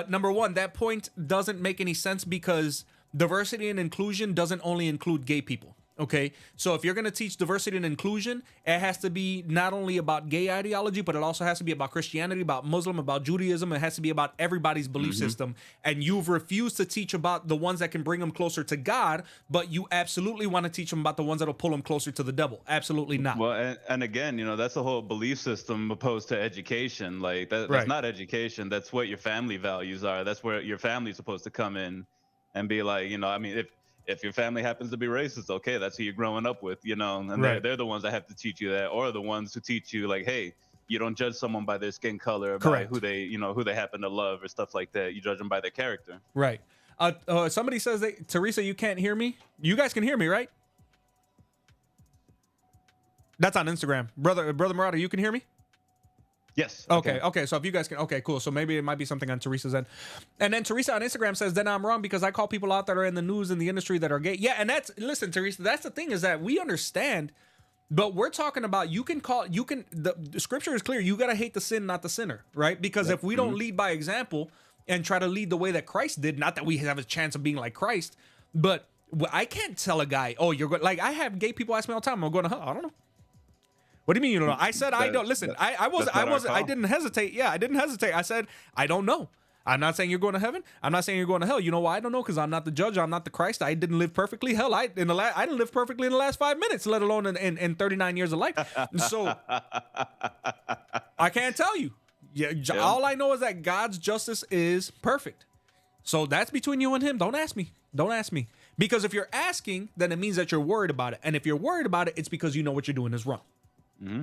[SPEAKER 1] Number one, that point doesn't make any sense because diversity and inclusion doesn't only include gay people. Okay, so if you're going to teach diversity and inclusion, it has to be not only about gay ideology, but it also has to be about Christianity, about Muslim, about Judaism. It has to be about everybody's belief system. And you've refused to teach about the ones that can bring them closer to God, but you absolutely want to teach them about the ones that will pull them closer to the devil. Absolutely not.
[SPEAKER 2] Well, and again, you know, that's the whole belief system opposed to education. Like, that's not education. That's what your family values are. That's where your family's supposed to come in and be like, you know, I mean, if your family happens to be racist, okay, that's who you're growing up with, you know, and they're the ones that have to teach you that, or the ones who teach you like, hey, you don't judge someone by their skin color, or by who they happen to love or stuff like that. You judge them by their character.
[SPEAKER 1] Right. Somebody says that, Teresa, you can't hear me. You guys can hear me, right? That's on Instagram. Brother Murata, you can hear me?
[SPEAKER 2] Yes.
[SPEAKER 1] Okay. So if you guys can, okay, cool. So maybe it might be something on Teresa's end. And then Teresa on Instagram says, then I'm wrong because I call people out that are in the news in the industry that are gay. Yeah, and listen, Teresa, that's the thing is that we understand, but we're talking about the scripture is clear. You got to hate the sin, not the sinner, right? Because if we don't lead by example and try to lead the way that Christ did, not that we have a chance of being like Christ, but I can't tell a guy, oh, you're good. Like I have gay people ask me all the time, I'm going to hell. I don't know. What do you mean you don't know? I said I don't. Listen, I didn't hesitate. Yeah, I didn't hesitate. I said I don't know. I'm not saying you're going to heaven. I'm not saying you're going to hell. You know why I don't know? Because I'm not the judge. I'm not the Christ. I didn't live perfectly. Hell, I didn't live perfectly in the last 5 minutes, let alone in 39 years of life. So I can't tell you. Yeah, all I know is that God's justice is perfect. So that's between you and him. Don't ask me. Don't ask me. Because if you're asking, then it means that you're worried about it. And if you're worried about it, it's because you know what you're doing is wrong. Mm-hmm.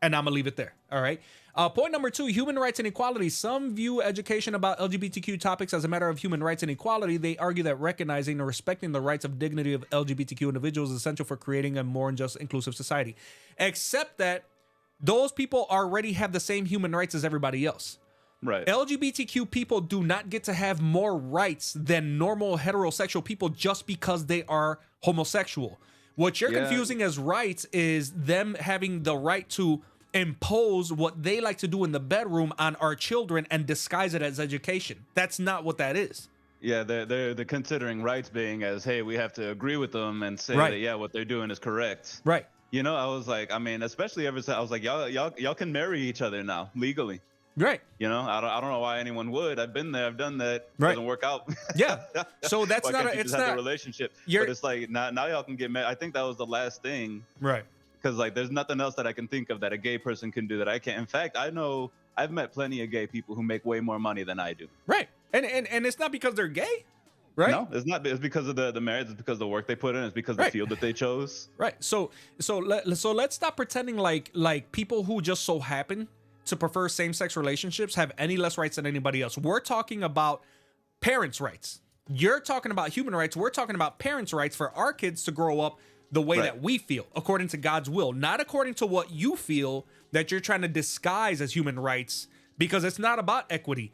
[SPEAKER 1] And I'm gonna leave it there. All right. Point number 2, human rights and equality. Some view education about LGBTQ topics as a matter of human rights and equality. They argue that recognizing and respecting the rights of dignity of LGBTQ individuals is essential for creating a more just, inclusive society. Except that those people already have the same human rights as everybody else.
[SPEAKER 2] Right.
[SPEAKER 1] LGBTQ people do not get to have more rights than normal heterosexual people just because they are homosexual. What you're confusing as rights is them having the right to impose what they like to do in the bedroom on our children and disguise it as education. That's not what that is.
[SPEAKER 2] Yeah, they're considering rights being as, hey, we have to agree with them and say that, yeah, what they're doing is correct.
[SPEAKER 1] Right.
[SPEAKER 2] You know, I was like, I mean, especially ever since I was like, y'all can marry each other now legally.
[SPEAKER 1] Right.
[SPEAKER 2] You know, I don't know why anyone would. I've been there. I've done that.
[SPEAKER 1] Right.
[SPEAKER 2] Doesn't work out.
[SPEAKER 1] Yeah. So that's not
[SPEAKER 2] it's not a relationship. But it's like now y'all can get married. I think that was the last thing.
[SPEAKER 1] Right.
[SPEAKER 2] Because like there's nothing else that I can think of that a gay person can do that I can't. In fact, I know I've met plenty of gay people who make way more money than I do.
[SPEAKER 1] Right. And it's not because they're gay. Right.
[SPEAKER 2] No, it's not. It's because of the marriage. It's because of the work they put in. It's because of the field that they chose.
[SPEAKER 1] Right. So let's stop pretending like people who just so happen to prefer same-sex relationships have any less rights than anybody else. We're talking about parents' rights. You're talking about human rights. We're talking about parents' rights for our kids to grow up the way that we feel, according to God's will, not according to what you feel that you're trying to disguise as human rights, because it's not about equity.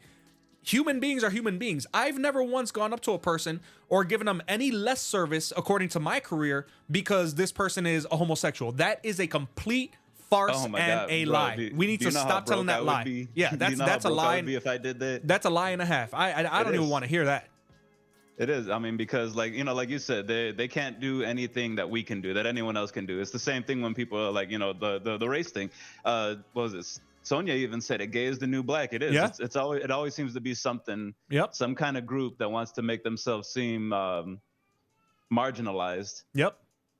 [SPEAKER 1] Human beings are human beings. I've never once gone up to a person or given them any less service according to my career because this person is a homosexual. That is a complete farce and a lie. We need to stop telling that lie. Yeah, that's a lie.
[SPEAKER 2] If I did that,
[SPEAKER 1] that's a lie and a half. I don't even want to hear that.
[SPEAKER 2] It is. I mean, because like you said, they can't do anything that we can do, that anyone else can do. It's the same thing when people are like, the race thing. What was this? Sonia even said it. Gay is the new black. It is. Yeah. It always seems to be something. Yep. Some kind of group that wants to make themselves seem marginalized.
[SPEAKER 1] Yep.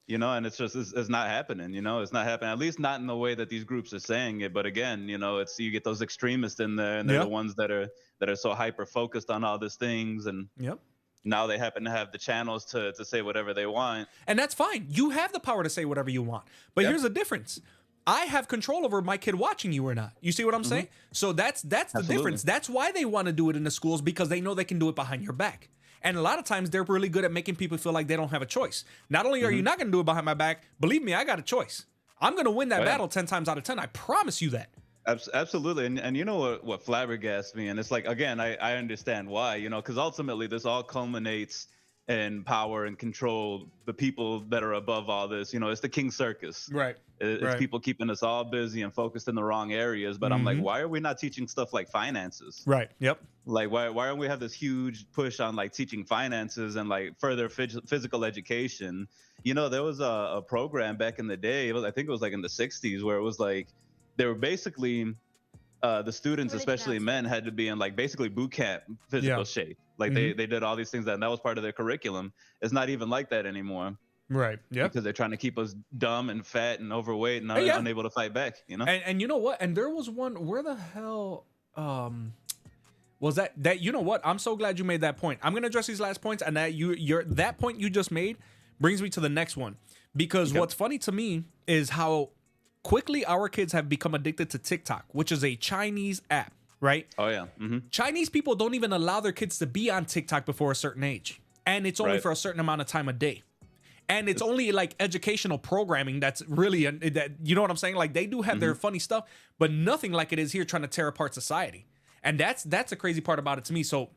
[SPEAKER 2] And it's not happening. It's not happening. At least not in the way that these groups are saying it. But again, you get those extremists in there, and they're the ones that are so hyper focused on all these things, and now they happen to have the channels to say whatever they want.
[SPEAKER 1] And that's fine. You have the power to say whatever you want. But here's the difference. I have control over my kid watching you or not. You see what I'm saying? So that's the difference. That's why they want to do it in the schools, because they know they can do it behind your back. And a lot of times they're really good at making people feel like they don't have a choice. Not only are you not going to do it behind my back, believe me, I got a choice. I'm going to win that battle 10 times out of 10. I promise you that.
[SPEAKER 2] Absolutely. And you know what flabbergasts me? And it's like, again, I understand why, because ultimately this all culminates in power and control, the people that are above all this. It's the King Circus.
[SPEAKER 1] Right.
[SPEAKER 2] It's people keeping us all busy and focused in the wrong areas. But I'm like, why are we not teaching stuff like finances?
[SPEAKER 1] Right. Yep.
[SPEAKER 2] Like, why don't we have this huge push on like teaching finances and like further physical education? There was a program back in the day. I think it was like in the 60s, where it was like they were basically the students, especially men, had to be in like basically boot camp physical shape. Like they did all these things and that was part of their curriculum. It's not even like that anymore. Right. Yeah. Because they're trying to keep us dumb and fat and overweight and unable to fight back.
[SPEAKER 1] And you know what? And there was one. Where the hell was that? You know what? I'm so glad you made that point. I'm gonna address these last points, and that point you just made brings me to the next one, because what's funny to me is how quickly our kids have become addicted to TikTok, which is a Chinese app. right?
[SPEAKER 2] Oh yeah.
[SPEAKER 1] Chinese people don't even allow their kids to be on TikTok before a certain age. And it's only
[SPEAKER 2] Right.
[SPEAKER 1] for a certain amount of time a day. And it's only like educational programming that's really, that, you know what I'm saying? Like they do have their funny stuff, but nothing like it is here trying to tear apart society. And that's a crazy part about it to me. So,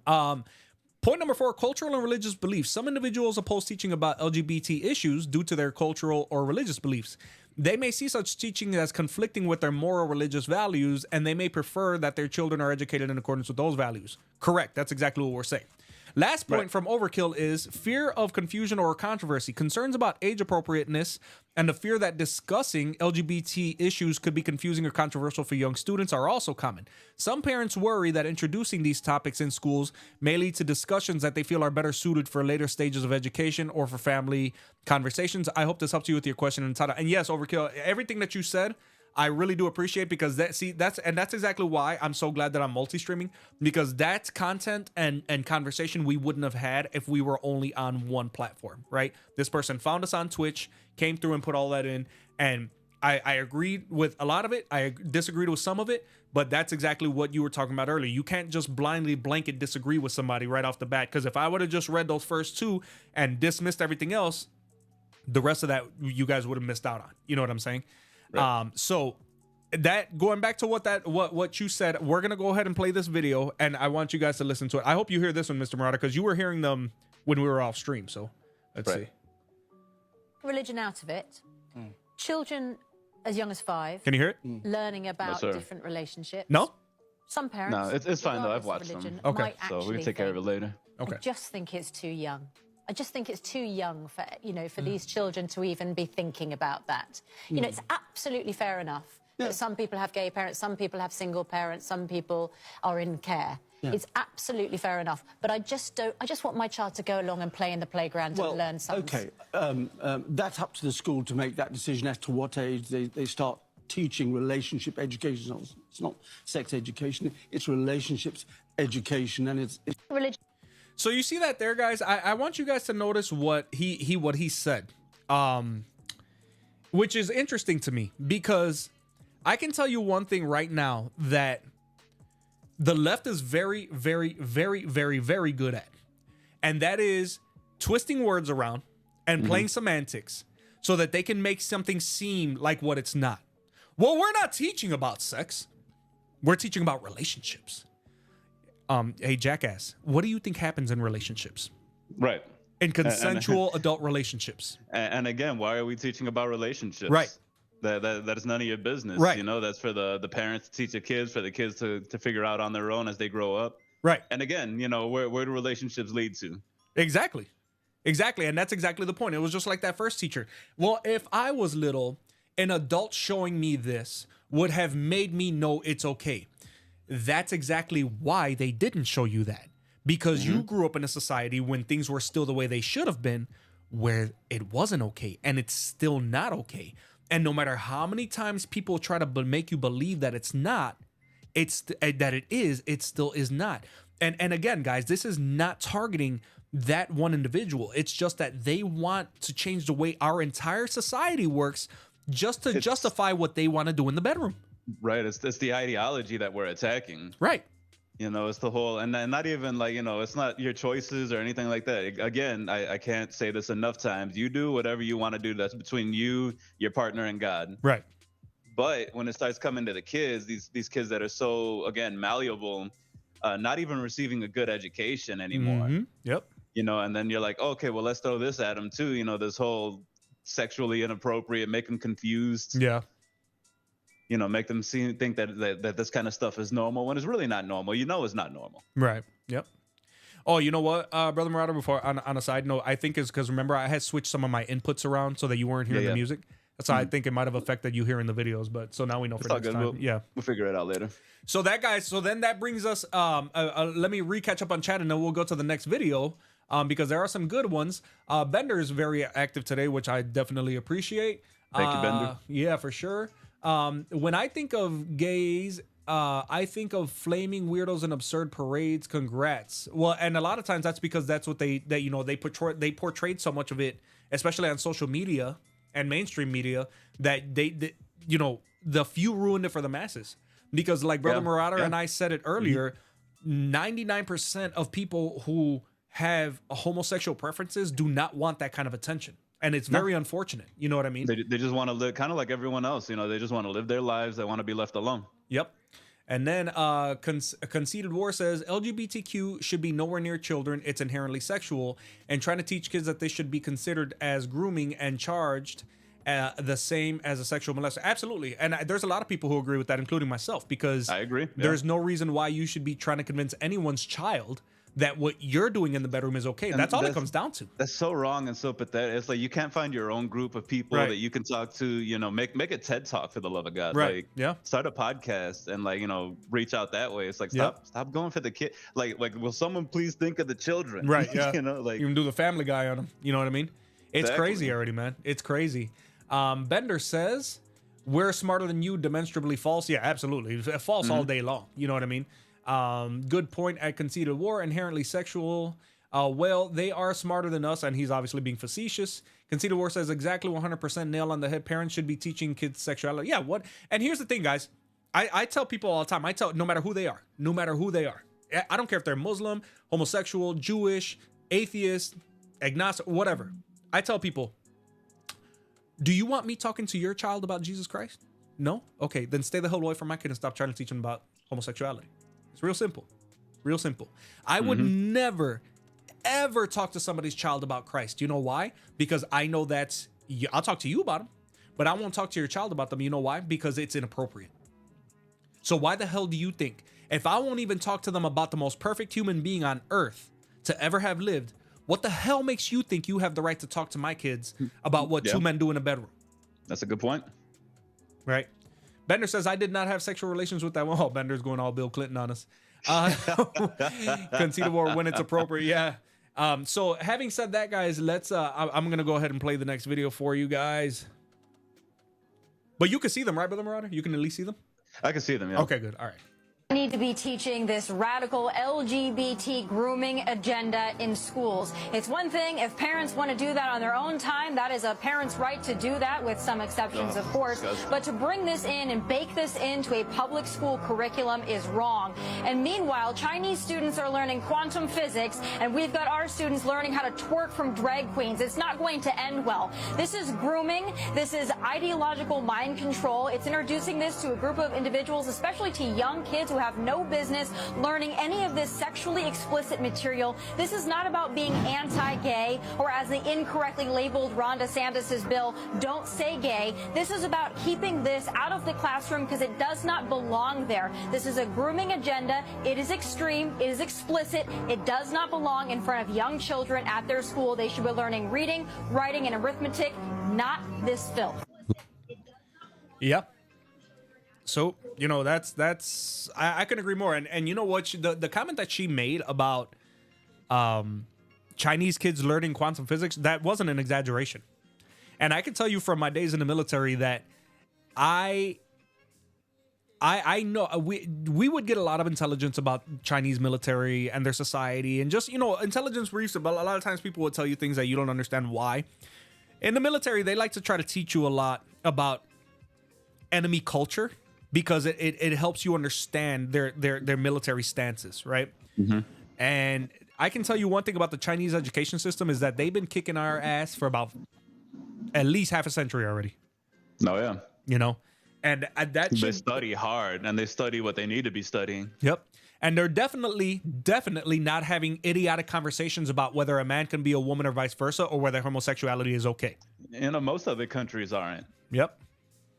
[SPEAKER 1] point number 4, cultural and religious beliefs. Some individuals oppose teaching about LGBT issues due to their cultural or religious beliefs. They may see such teaching as conflicting with their moral religious values, and they may prefer that their children are educated in accordance with those values. Correct. That's exactly what we're saying. Last point from Overkill is fear of confusion or controversy. Concerns about age appropriateness and the fear that discussing LGBT issues could be confusing or controversial for young students are also common. Some parents worry that introducing these topics in schools may lead to discussions that they feel are better suited for later stages of education or for family conversations. I hope this helps you with your question and title. And yes, Overkill, everything that you said, I really do appreciate, because that's exactly why I'm so glad that I'm multi-streaming, because that's content and conversation we wouldn't have had if we were only on one platform, right? This person found us on Twitch, came through and put all that in, and I agreed with a lot of it. I disagreed with some of it, but that's exactly what you were talking about earlier. You can't just blindly blanket disagree with somebody right off the bat, because if I would have just read those first 2 and dismissed everything else, the rest of that you guys would have missed out on. You know what I'm saying? Right. So that, going back to what you said, we're gonna go ahead and play this video, and I want you guys to listen to it. I hope you hear this one, Mr. Murata, because you were hearing them when we were off stream. So let's see.
[SPEAKER 5] Religion out of it. Children as young as 5.
[SPEAKER 1] Can you hear it?
[SPEAKER 5] Learning about
[SPEAKER 2] sir.
[SPEAKER 5] different relationships.
[SPEAKER 1] No.
[SPEAKER 5] Some parents.
[SPEAKER 2] No, it's fine though.
[SPEAKER 5] regardless
[SPEAKER 2] I've
[SPEAKER 5] of
[SPEAKER 2] watched
[SPEAKER 5] religion,
[SPEAKER 2] them.
[SPEAKER 1] Okay.
[SPEAKER 5] might
[SPEAKER 2] So we can
[SPEAKER 5] actually
[SPEAKER 2] take care of it
[SPEAKER 5] think,
[SPEAKER 2] later.
[SPEAKER 1] Okay.
[SPEAKER 5] I just think it's too young. I just think it's too young for, for these children to even be thinking about that. You know, it's absolutely fair enough that some people have gay parents, some people have single parents, some people are in care. It's absolutely fair enough. But I just want my child to go along and play in the playground and learn something.
[SPEAKER 7] Okay, that's up to the school to make that decision as to what age they start teaching relationship education. It's not sex education, it's relationships education, and it's
[SPEAKER 5] Religion.
[SPEAKER 1] So you see that there, guys. I want you guys to notice what he said, which is interesting to me, because I can tell you one thing right now that the left is very, very, very, very, very good at, and that is twisting words around and playing semantics so that they can make something seem like what it's not. Well, we're not teaching about sex. We're teaching about relationships. Hey, jackass, what do you think happens in relationships?
[SPEAKER 2] Right.
[SPEAKER 1] In consensual adult relationships.
[SPEAKER 2] And again, why are we teaching about relationships?
[SPEAKER 1] Right.
[SPEAKER 2] That is none of your business.
[SPEAKER 1] Right.
[SPEAKER 2] You know, that's for the parents to teach the kids, for the kids to figure out on their own as they grow up.
[SPEAKER 1] Right.
[SPEAKER 2] And again, you know, where do relationships lead to?
[SPEAKER 1] Exactly. And that's exactly the point. It was just like that first teacher. Well, if I was little, an adult showing me this would have made me know it's okay. That's exactly why they didn't show you that. Because you grew up in a society when things were still the way they should have been, where it wasn't okay, and it's still not okay. And no matter how many times people try to make you believe that it's not, that it is, it still is not. And again, guys, this is not targeting that one individual. It's just that they want to change the way our entire society works, just to justify what they want to do in the bedroom.
[SPEAKER 2] Right. It's the ideology that we're attacking.
[SPEAKER 1] Right.
[SPEAKER 2] You know, it's the whole, and not even like, you know, it's not your choices or anything like that. Again, I can't say this enough times. You do whatever you want to do. That's between you, your partner, and God.
[SPEAKER 1] Right.
[SPEAKER 2] But when it starts coming to the kids, these kids that are so, again, malleable, not even receiving a good education anymore.
[SPEAKER 1] Yep.
[SPEAKER 2] You know, and then you're like, okay, well, let's throw this at them too. You know, this whole sexually inappropriate, make them confused.
[SPEAKER 1] Yeah.
[SPEAKER 2] You know, make them think that this kind of stuff is normal when it's really not normal. You know, it's not normal.
[SPEAKER 1] Right. Yep. Oh, you know what, Brother Marauder, before on a side note, I think it's because, remember, I had switched some of my inputs around so that you weren't hearing the music. That's why I think it might have affected you hearing the videos, but so now we know for next time.
[SPEAKER 2] We'll figure it out later.
[SPEAKER 1] So that, guys, so then that brings us, let me catch up on chat, and then we'll go to the next video, because there are some good ones. Bender is very active today, which I definitely appreciate.
[SPEAKER 2] Thank you, Bender.
[SPEAKER 1] Yeah, for sure. When I think of gays, I think of flaming weirdos and absurd parades. Congrats. Well, and a lot of times that's because that's what they portrayed so much of it, especially on social media and mainstream media, that they you know, the few ruined it for the masses. because like Brother
[SPEAKER 2] Yeah,
[SPEAKER 1] Marauder
[SPEAKER 2] yeah.
[SPEAKER 1] and I said it earlier, 99% of people who have homosexual preferences do not want that kind of attention. And it's very unfortunate. You know what I mean?
[SPEAKER 2] They just want to live kind of like everyone else. You know, they just want to live their lives. They want to be left alone.
[SPEAKER 1] Yep. And then Conceited War says LGBTQ should be nowhere near children. It's inherently sexual, and trying to teach kids that they should be considered as grooming and charged the same as a sexual molester. Absolutely. And there's a lot of people who agree with that, including myself, because
[SPEAKER 2] I agree.
[SPEAKER 1] There's no reason why you should be trying to convince anyone's child that what you're doing in the bedroom is okay.
[SPEAKER 2] And
[SPEAKER 1] that's all it comes down to.
[SPEAKER 2] That's so wrong and so pathetic. It's like you can't find your own group of people that you can talk to, you know, make a TED Talk for the love of God.
[SPEAKER 1] Right.
[SPEAKER 2] Like, start a podcast and, like, you know, reach out that way. It's like, stop going for the kid. Like, will someone please think of the children?
[SPEAKER 1] Right. Yeah.
[SPEAKER 2] You know, like,
[SPEAKER 1] you can do the Family Guy on them. You know what I mean? It's crazy already, man. It's crazy. Bender says, we're smarter than you, demonstrably false. Yeah, absolutely. False all day long. You know what I mean? Good point at Conceited War, inherently sexual. Well, they are smarter than us, and he's obviously being facetious. Conceited War says exactly 100% nail on the head. Parents should be teaching kids sexuality. Yeah, what? And here's the thing, guys. I tell people all the time, no matter who they are, I don't care if they're Muslim, homosexual, Jewish, atheist, agnostic, whatever. I tell people, do you want me talking to your child about Jesus Christ? No? Okay, then stay the hell away from my kid and stop trying to teach them about homosexuality. It's real simple. Real simple. I would never, ever talk to somebody's child about Christ. You know why? Because I know I'll talk to you about them, but I won't talk to your child about them. You know why? Because it's inappropriate. So why the hell do you think, if I won't even talk to them about the most perfect human being on earth to ever have lived, what the hell makes you think you have the right to talk to my kids about what two men do in a bedroom?
[SPEAKER 2] That's a good point.
[SPEAKER 1] Right. Bender says, I did not have sexual relations with that one. Oh, Bender's going all Bill Clinton on us. Conceited War when it's appropriate. Yeah. So having said that, guys, let's, I'm going to go ahead and play the next video for you guys. But you can see them, right, Brother Marauder? You can at least see them?
[SPEAKER 2] I can see them, yeah.
[SPEAKER 1] Okay, good. All right.
[SPEAKER 5] Need to be teaching this radical LGBT grooming agenda in schools. It's one thing if parents want to do that on their own time. That is a parent's right to do that, with some exceptions, of course. But to bring this in and bake this into a public school curriculum is wrong. And meanwhile, Chinese students are learning quantum physics, and we've got our students learning how to twerk from drag queens. It's not going to end well. This is grooming. This is ideological mind control. It's introducing this to a group of individuals, especially to young kids who have no business learning any of this sexually explicit material. This is not about being anti-gay, or as the incorrectly labeled Ron DeSantis' bill, don't say gay. This is about keeping this out of the classroom because it does not belong there. This is a grooming agenda. It is extreme. It is explicit. It does not belong in front of young children at their school. They should be learning reading, writing, and arithmetic, not this filth.
[SPEAKER 1] Yep. So, you know, that's I can agree more. And you know what? The comment that she made about Chinese kids learning quantum physics, that wasn't an exaggeration. And I can tell you from my days in the military that I know we would get a lot of intelligence about Chinese military and their society, and just, you know, intelligence briefs. But a lot of times people will tell you things that you don't understand why. In the military, they like to try to teach you a lot about enemy culture, because it helps you understand their military stances, right? And I can tell you one thing about the Chinese education system is that they've been kicking our ass for about at least half a century already.
[SPEAKER 2] Oh, yeah.
[SPEAKER 1] You know? And
[SPEAKER 2] they study hard, and they study what they need to be studying.
[SPEAKER 1] Yep. And they're definitely not having idiotic conversations about whether a man can be a woman or vice versa, or whether homosexuality is okay.
[SPEAKER 2] You know, most other countries aren't.
[SPEAKER 1] Yep.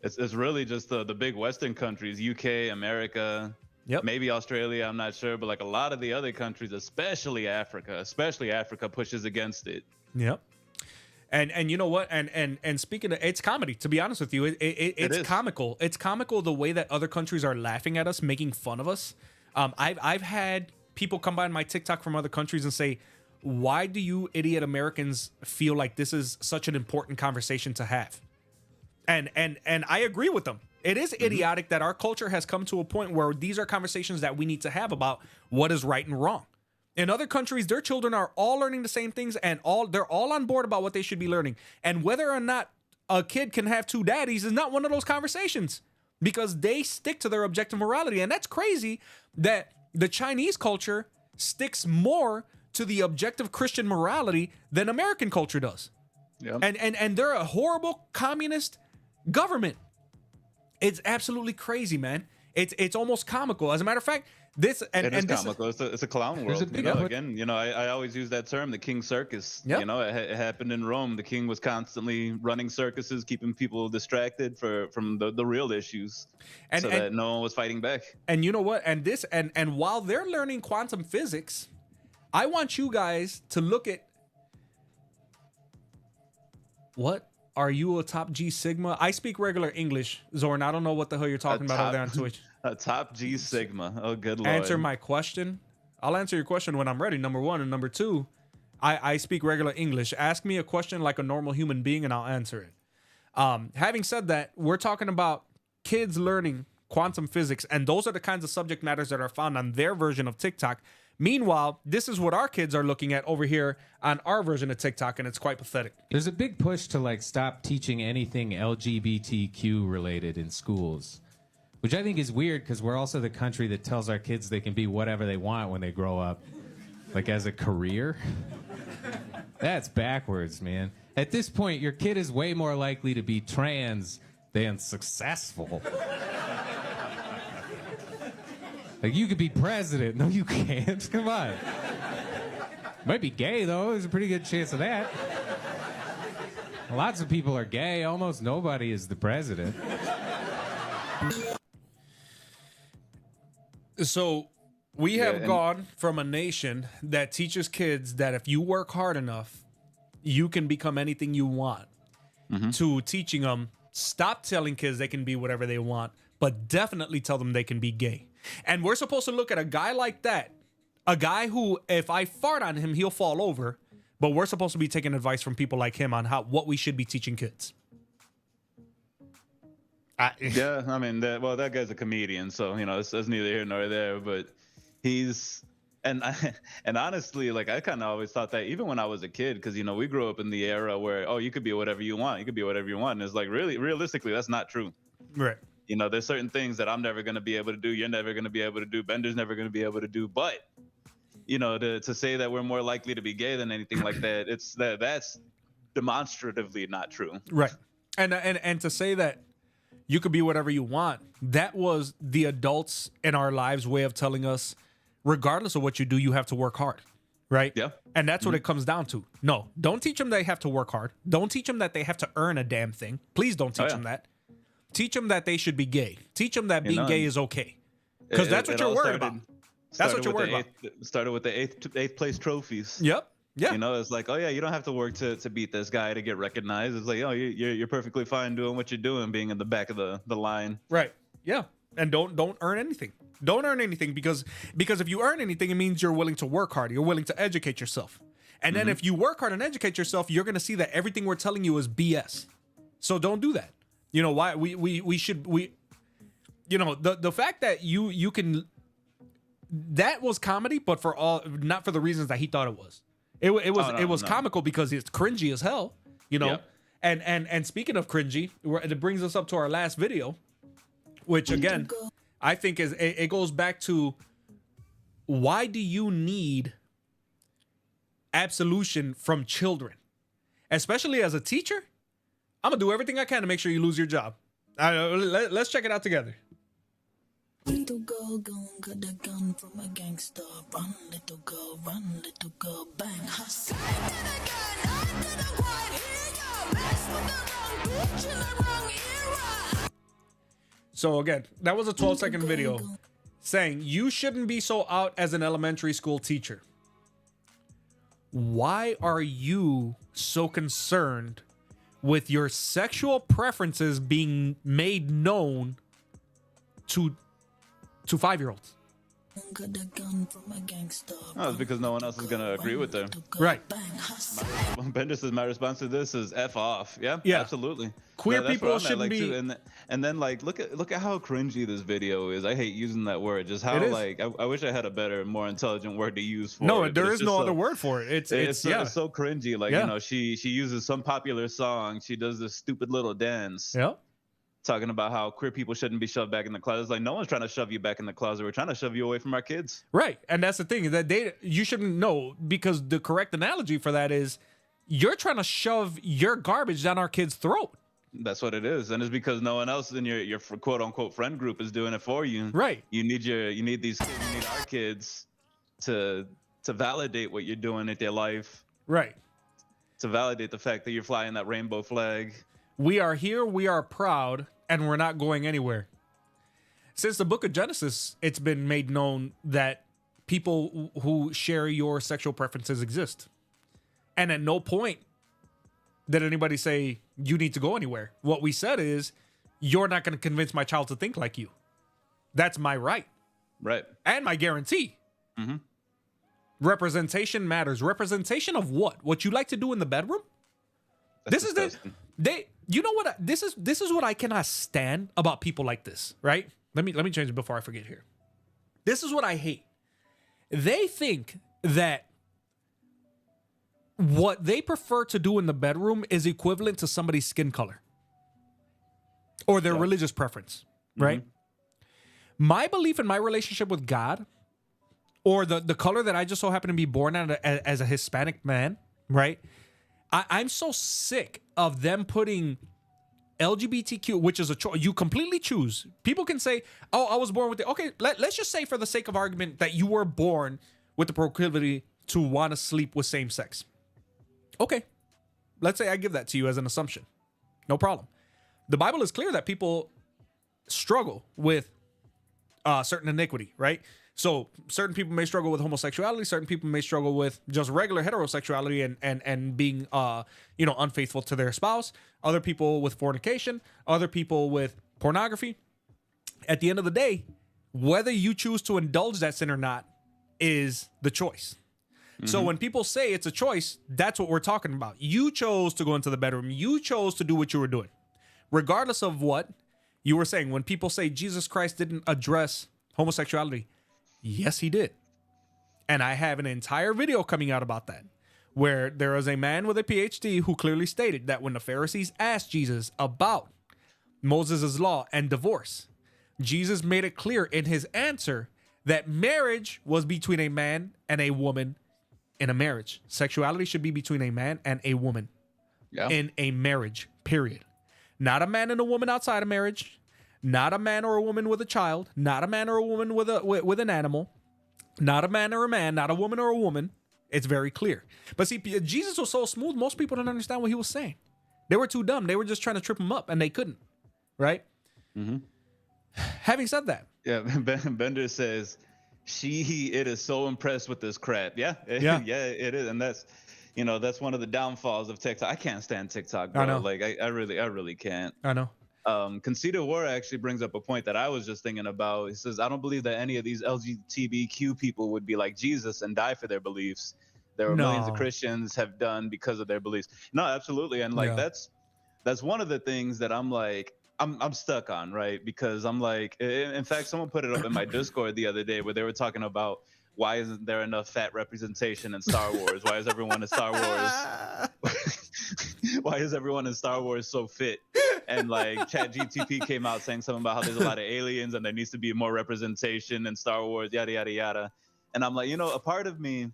[SPEAKER 2] It's really just the big Western countries, UK, America, maybe Australia, I'm not sure. But like a lot of the other countries, especially Africa pushes against it. Yep.
[SPEAKER 1] And you know what? And speaking of, it's comedy, to be honest with you, it's comical. It's comical the way that other countries are laughing at us, making fun of us. I've had people come by on my TikTok from other countries and say, why do you idiot Americans feel like this is such an important conversation to have? And I agree with them. It is idiotic that our culture has come to a point where these are conversations that we need to have about what is right and wrong. In other countries, their children are all learning the same things, and they're all on board about what they should be learning. And whether or not a kid can have two daddies is not one of those conversations. because they stick to their objective morality. And that's crazy that the Chinese culture sticks more to the objective Christian morality than American culture does.
[SPEAKER 2] Yep.
[SPEAKER 1] And they're a horrible communist government. It's absolutely crazy, man. It's almost comical. As a matter of fact, this
[SPEAKER 2] it is comical. It's a clown world. Again, I always use that term, the King Circus.
[SPEAKER 1] Yep.
[SPEAKER 2] It happened in Rome. The king was constantly running circuses, keeping people distracted from the real issues, so that no one was fighting back. And
[SPEAKER 1] you know what? And while they're learning quantum physics, I want you guys to look at what. Are you a top G Sigma? I speak regular English, Zorn. I don't know what the hell you're talking about over there on Twitch.
[SPEAKER 2] A top G Sigma. Oh, good lord.
[SPEAKER 1] Answer my question. I'll answer your question when I'm ready, number one. And number two, I speak regular English. Ask me a question like a normal human being and I'll answer it. Having said that, we're talking about kids learning quantum physics. And those are the kinds of subject matters that are found on their version of TikTok. Meanwhile, this is what our kids are looking at over here on our version of TikTok, and it's quite pathetic.
[SPEAKER 8] There's a big push to like stop teaching anything LGBTQ related in schools, which I think is weird because we're also the country that tells our kids they can be whatever they want when they grow up, like as a career. That's backwards, man. At this point, your kid is way more likely to be trans than successful. Like, you could be president. No, you can't. Come on. Might be gay, though. There's a pretty good chance of that. Lots of people are gay. Almost nobody is the president.
[SPEAKER 1] So we have gone from a nation that teaches kids that if you work hard enough, you can become anything you want, to teaching them, stop telling kids they can be whatever they want, but definitely tell them they can be gay. And we're supposed to look at a guy like that, a guy who, if I fart on him, he'll fall over. But we're supposed to be taking advice from people like him on what we should be teaching kids.
[SPEAKER 2] Yeah, I mean, that guy's a comedian, so it's neither here nor there. But he's and honestly, like I kind of always thought that even when I was a kid, because we grew up in the era where you could be whatever you want, and it's like really realistically that's not true.
[SPEAKER 1] Right.
[SPEAKER 2] There's certain things that I'm never going to be able to do. You're never going to be able to do. Bender's never going to be able to do. But, to say that we're more likely to be gay than anything like that, that's demonstratively not true.
[SPEAKER 1] Right. And to say that you could be whatever you want, that was the adults in our lives' way of telling us, regardless of what you do, you have to work hard. Right?
[SPEAKER 2] Yeah.
[SPEAKER 1] And that's what it comes down to. No, don't teach them they have to work hard. Don't teach them that they have to earn a damn thing. Please don't teach them that. Teach them that they should be gay. Teach them that being gay is okay. Because that's what you're worried about. That's what you're worried about.
[SPEAKER 2] Started with the eighth place trophies.
[SPEAKER 1] Yep. Yeah.
[SPEAKER 2] It's like, you don't have to work to beat this guy to get recognized. It's like, you're perfectly fine doing what you're doing, being in the back of the line.
[SPEAKER 1] Right. Yeah. And don't earn anything. Don't earn anything because if you earn anything, it means you're willing to work hard. You're willing to educate yourself. And then if you work hard and educate yourself, you're going to see that everything we're telling you is BS. So don't do that. Why we should the fact that you can, that was comedy, but not for the reasons that he thought it was. It was comical because it's cringy as hell, Yep. And speaking of cringy, it brings us up to our last video, which again I think it goes back to, why do you need absolution from children, especially as a teacher? I'm gonna do everything I can to make sure you lose your job. Let's check it out together.
[SPEAKER 9] Little girl gone, got the gun from a gangster. Run, little girl, bang. Hustle.
[SPEAKER 1] So again, that was a 12-second video saying you shouldn't be so out as an elementary school teacher. Why are you so concerned with your sexual preferences being made known to 5-year-olds?
[SPEAKER 2] It's because no one else is going to agree with them.
[SPEAKER 1] Right.
[SPEAKER 2] Bender says my response to this is F off. Yeah, absolutely.
[SPEAKER 1] Queer people shouldn't be.
[SPEAKER 2] And then look at how cringy this video is. I hate using that word. Just how I wish I had a better, more intelligent word to use for it.
[SPEAKER 1] No, there is no other word for it. It's
[SPEAKER 2] so cringy. Like she uses some popular song. She does this stupid little dance.
[SPEAKER 1] Yeah.
[SPEAKER 2] talking about how queer people shouldn't be shoved back in the closet. It's like, no one's trying to shove you back in the closet. We're trying to shove you away from our kids.
[SPEAKER 1] Right. And that's the thing, is that you shouldn't know, because the correct analogy for that is you're trying to shove your garbage down our kids' throat.
[SPEAKER 2] That's what it is. And it's because no one else in your quote unquote friend group is doing it for you.
[SPEAKER 1] Right.
[SPEAKER 2] You need these kids, you need our kids to validate what you're doing with their life.
[SPEAKER 1] Right.
[SPEAKER 2] To validate the fact that you're flying that rainbow flag.
[SPEAKER 1] We are here, we are proud, and we're not going anywhere. Since the book of Genesis, it's been made known that people who share your sexual preferences exist. And at no point did anybody say, you need to go anywhere. What we said is, you're not going to convince my child to think like you. That's my right.
[SPEAKER 2] Right.
[SPEAKER 1] And my guarantee.
[SPEAKER 2] Mm-hmm.
[SPEAKER 1] Representation matters. Representation of what? What you like to do in the bedroom?
[SPEAKER 2] That's
[SPEAKER 1] this
[SPEAKER 2] disgusting.
[SPEAKER 1] is the... You know what? This is what I cannot stand about people like this, right? Let me change it before I forget here. This is what I hate. They think that what they prefer to do in the bedroom is equivalent to somebody's skin color or their religious preference, right? My belief in my relationship with God, or the color that I just so happen to be born as a Hispanic man, right? I'm so sick of them putting LGBTQ, which is a choice. You completely choose. People can say, oh, I was born with it. Okay, let's just say for the sake of argument that you were born with the proclivity to want to sleep with same sex. Okay, let's say I give that to you as an assumption. No problem. The Bible is clear that people struggle with certain iniquity, right? So certain people may struggle with homosexuality. Certain people may struggle with just regular heterosexuality and being, unfaithful to their spouse. Other people with fornication. Other people with pornography. At the end of the day, whether you choose to indulge that sin or not is the choice. Mm-hmm. So when people say it's a choice, that's what we're talking about. You chose to go into the bedroom. You chose to do what you were doing. Regardless of what you were saying, when people say Jesus Christ didn't address homosexuality, yes, he did. And I have an entire video coming out about that, where there is a man with a PhD who clearly stated that when the Pharisees asked Jesus about Moses' law and divorce, Jesus made it clear in his answer that marriage was between a man and a woman in a marriage. Sexuality should be between a man and a woman in a marriage, period. Not a man and a woman outside of marriage. Not a man or a woman with a child. Not a man or a woman with an animal. Not a man or a man. Not a woman or a woman. It's very clear. But see, Jesus was so smooth, most people don't understand what he was saying. They were too dumb. They were just trying to trip him up, and they couldn't. Right? Mm-hmm. Having said that.
[SPEAKER 2] Yeah, Bender says, it is so impressed with this crap. Yeah, it is. And that's one of the downfalls of TikTok. I can't stand TikTok, bro. I know. Like, I really can't.
[SPEAKER 1] I know.
[SPEAKER 2] Conceited War actually brings up a point that I was just thinking about. He says, I don't believe that any of these LGBTQ people would be like Jesus and die for their beliefs. There were millions of Christians have done because of their beliefs. No, absolutely. And like, that's one of the things that I'm like, I'm stuck on, right? Because I'm like, in fact, someone put it up in my Discord the other day where they were talking about, why isn't there enough fat representation in Star Wars? Why is everyone in Star Wars? Why is everyone in Star Wars so fit? And like ChatGTP came out saying something about how there's a lot of aliens and there needs to be more representation in Star Wars, yada, yada, yada. And I'm like, a part of me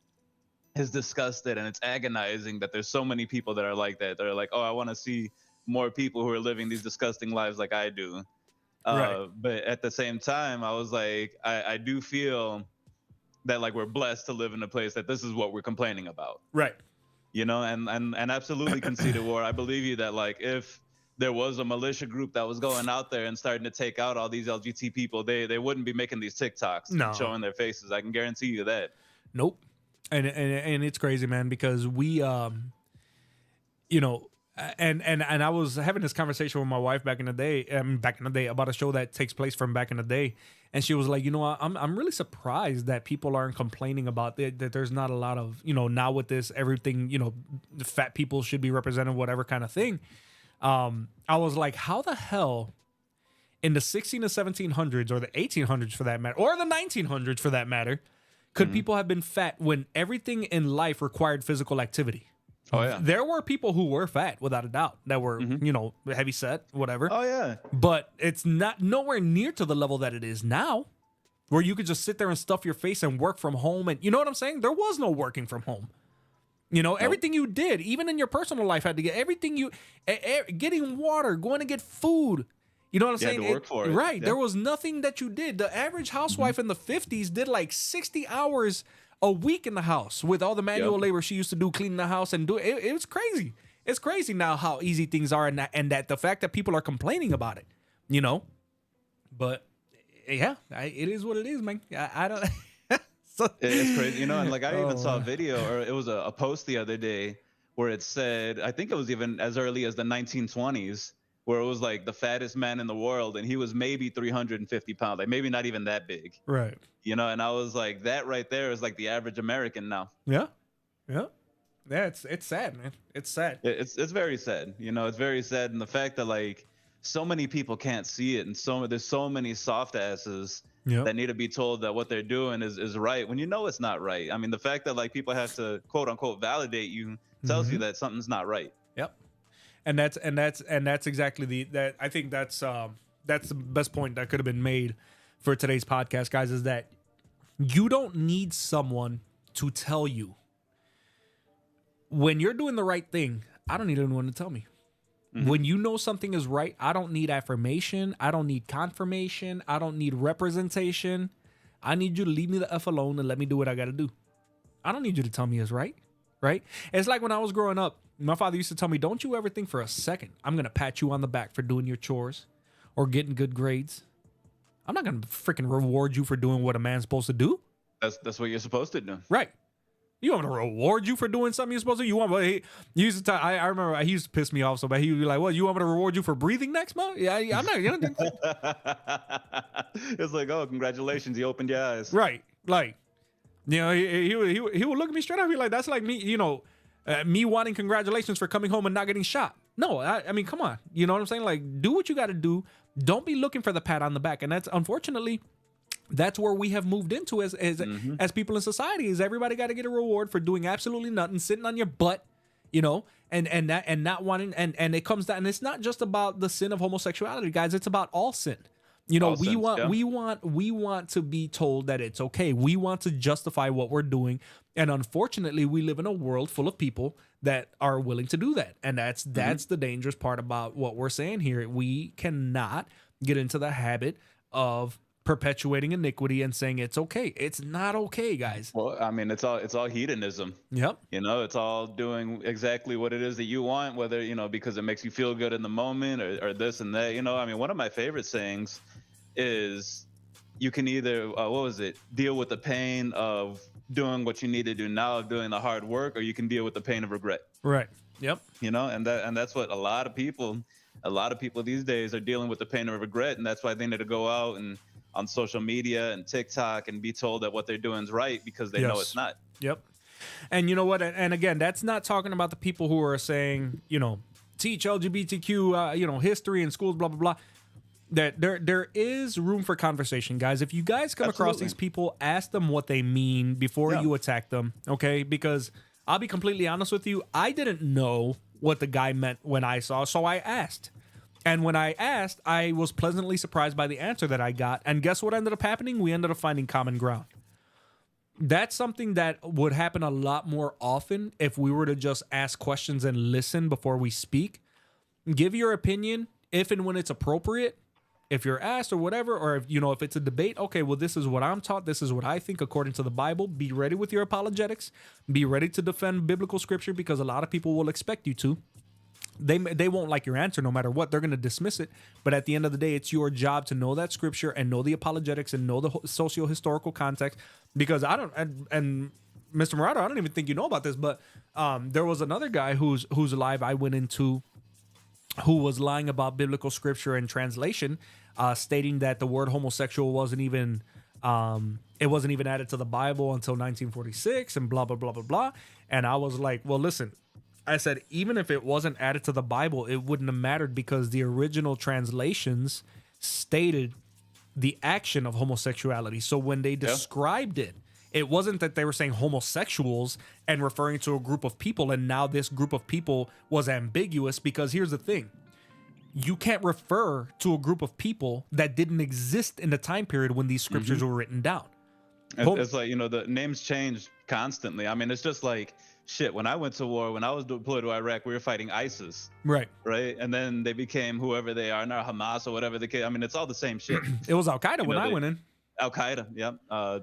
[SPEAKER 2] is disgusted, and it's agonizing that there's so many people that are like that. They're like, oh, I want to see more people who are living these disgusting lives like I do. Right. But at the same time, I was like, I do feel that like we're blessed to live in a place that this is what we're complaining about.
[SPEAKER 1] Right.
[SPEAKER 2] And absolutely Conceited War. I believe you that like if there was a militia group that was going out there and starting to take out all these LGBT people, they wouldn't be making these TikToks showing their faces. I can guarantee you that.
[SPEAKER 1] Nope. And it's crazy, man, because we and I was having this conversation with my wife back in the day about a show that takes place from back in the day. And she was like, I'm really surprised that people aren't complaining about that there's not a lot of, now with this, everything, the fat people should be represented, whatever kind of thing. I was like, how the hell in the 16 to 1700s or the 1800s for that matter, or the 1900s for that matter, could people have been fat when everything in life required physical activity?
[SPEAKER 2] Oh yeah.
[SPEAKER 1] There were people who were fat, without a doubt, that were, you know, heavy set, whatever.
[SPEAKER 2] Oh yeah.
[SPEAKER 1] But it's not nowhere near to the level that it is now, where you could just sit there and stuff your face and work from home. And you know what I'm saying? There was no working from home. You know, everything you did, even in your personal life, had to get everything you, getting water, going to get food. You know what I'm saying?
[SPEAKER 2] Had to work for it.
[SPEAKER 1] Right.
[SPEAKER 2] Yeah.
[SPEAKER 1] There was nothing that you did. The average housewife in the 50s did like 60 hours a week in the house with all the manual labor she used to do, cleaning the house and do it. It was crazy. It's crazy now how easy things are, and that the fact that people are complaining about it, you know. But yeah, it is what it is, man. I don't. So,
[SPEAKER 2] it's crazy, you know. And like I even saw a video, or it was a post the other day where it said, I think it was even as early as the 1920s, where it was like the fattest man in the world, and he was maybe 350 pounds, like maybe not even that big.
[SPEAKER 1] Right.
[SPEAKER 2] You know, and I was like, that right there is like the average American now.
[SPEAKER 1] Yeah. Yeah. Yeah, it's sad, man. It's sad.
[SPEAKER 2] It's very sad. You know, it's very sad. And the fact that like so many people can't see it, and there's so many soft asses that need to be told that what they're doing is right when you know it's not right. I mean, the fact that like people have to quote unquote validate you tells you that something's not right.
[SPEAKER 1] Yep. And that's exactly that. I think that's the best point that could have been made for today's podcast, guys, is that you don't need someone to tell you when you're doing the right thing. I don't need anyone to tell me. When you know something is right, I don't need affirmation. I don't need confirmation. I don't need representation. I need you to leave me the F alone and let me do what I got to do. I don't need you to tell me it's right. Right? It's like when I was growing up, my father used to tell me, don't you ever think for a second I'm going to pat you on the back for doing your chores or getting good grades. I'm not going to freaking reward you for doing what a man's supposed to do.
[SPEAKER 2] That's what you're supposed to do.
[SPEAKER 1] Right. You want me to reward you for doing something you're supposed to? You want me? He used to tell, I remember he used to piss me off so bad. He would be like, "What? You want me to reward you for breathing next month?" Yeah, I'm not. You know,
[SPEAKER 2] it's like, oh, congratulations, you opened your eyes.
[SPEAKER 1] Right. Like, you know, he would look at me straight up and be like, "That's like me, you know, me wanting congratulations for coming home and not getting shot." No, I mean, come on. You know what I'm saying? Like, do what you got to do. Don't be looking for the pat on the back. And that's unfortunately. That's where we have moved into as people in society. Is everybody got to get a reward for doing absolutely nothing, sitting on your butt, you know, and not wanting, and it comes down, and it's not just about the sin of homosexuality, guys. It's about all sin. You know, we want to be told that it's okay. We want to justify what we're doing, and unfortunately, we live in a world full of people that are willing to do that, and that's the dangerous part about what we're saying here. We cannot get into the habit of perpetuating iniquity and saying it's okay. It's not okay, guys.
[SPEAKER 2] Well, I mean, it's all hedonism.
[SPEAKER 1] Yep.
[SPEAKER 2] You know, it's all doing exactly what it is that you want, whether, you know, because it makes you feel good in the moment or this and that. You know, I mean, one of my favorite sayings is you can either, deal with the pain of doing what you need to do now, of doing the hard work, or you can deal with the pain of regret.
[SPEAKER 1] Right. Yep.
[SPEAKER 2] You know, and that's what a lot of people these days are dealing with, the pain of regret. And that's why they need to go out and on social media and TikTok and be told that what they're doing is right because they know it's not.
[SPEAKER 1] Yep. And you know what? And again, that's not talking about the people who are saying, you know, teach LGBTQ, you know, history in schools, blah, blah, blah. That there is room for conversation, guys. If you guys come across these people, ask them what they mean before you attack them. Okay. Because I'll be completely honest with you. I didn't know what the guy meant when I saw, so I asked. And when I asked, I was pleasantly surprised by the answer that I got. And guess what ended up happening? We ended up finding common ground. That's something that would happen a lot more often if we were to just ask questions and listen before we speak. Give your opinion if and when it's appropriate. If you're asked or whatever, or if, you know, if it's a debate, okay, well, this is what I'm taught. This is what I think according to the Bible. Be ready with your apologetics. Be ready to defend biblical scripture because a lot of people will expect you to. They won't like your answer no matter what. They're going to dismiss it. But at the end of the day, it's your job to know that scripture and know the apologetics and know the socio-historical context. Because I don't, and Mr. Murado, I don't even think you know about this, but there was another guy whose live I went into who was lying about biblical scripture and translation, stating that the word homosexual wasn't even added to the Bible until 1946 and blah, blah, blah, blah, blah. And I was like, well, listen, I said, even if it wasn't added to the Bible, it wouldn't have mattered because the original translations stated the action of homosexuality. So when they described it It wasn't that they were saying homosexuals and referring to a group of people, and now this group of people was ambiguous, because here's the thing. You can't refer to a group of people that didn't exist in the time period when these scriptures were written down.
[SPEAKER 2] It's like, you know, the names change constantly. I mean, it's just like, shit, when I went to war, when I was deployed to Iraq, we were fighting ISIS.
[SPEAKER 1] Right.
[SPEAKER 2] Right. And then they became whoever they are now, Hamas or whatever the case. I mean, it's all the same shit.
[SPEAKER 1] It was Al-Qaeda when I went in.
[SPEAKER 2] Al-Qaeda, yep.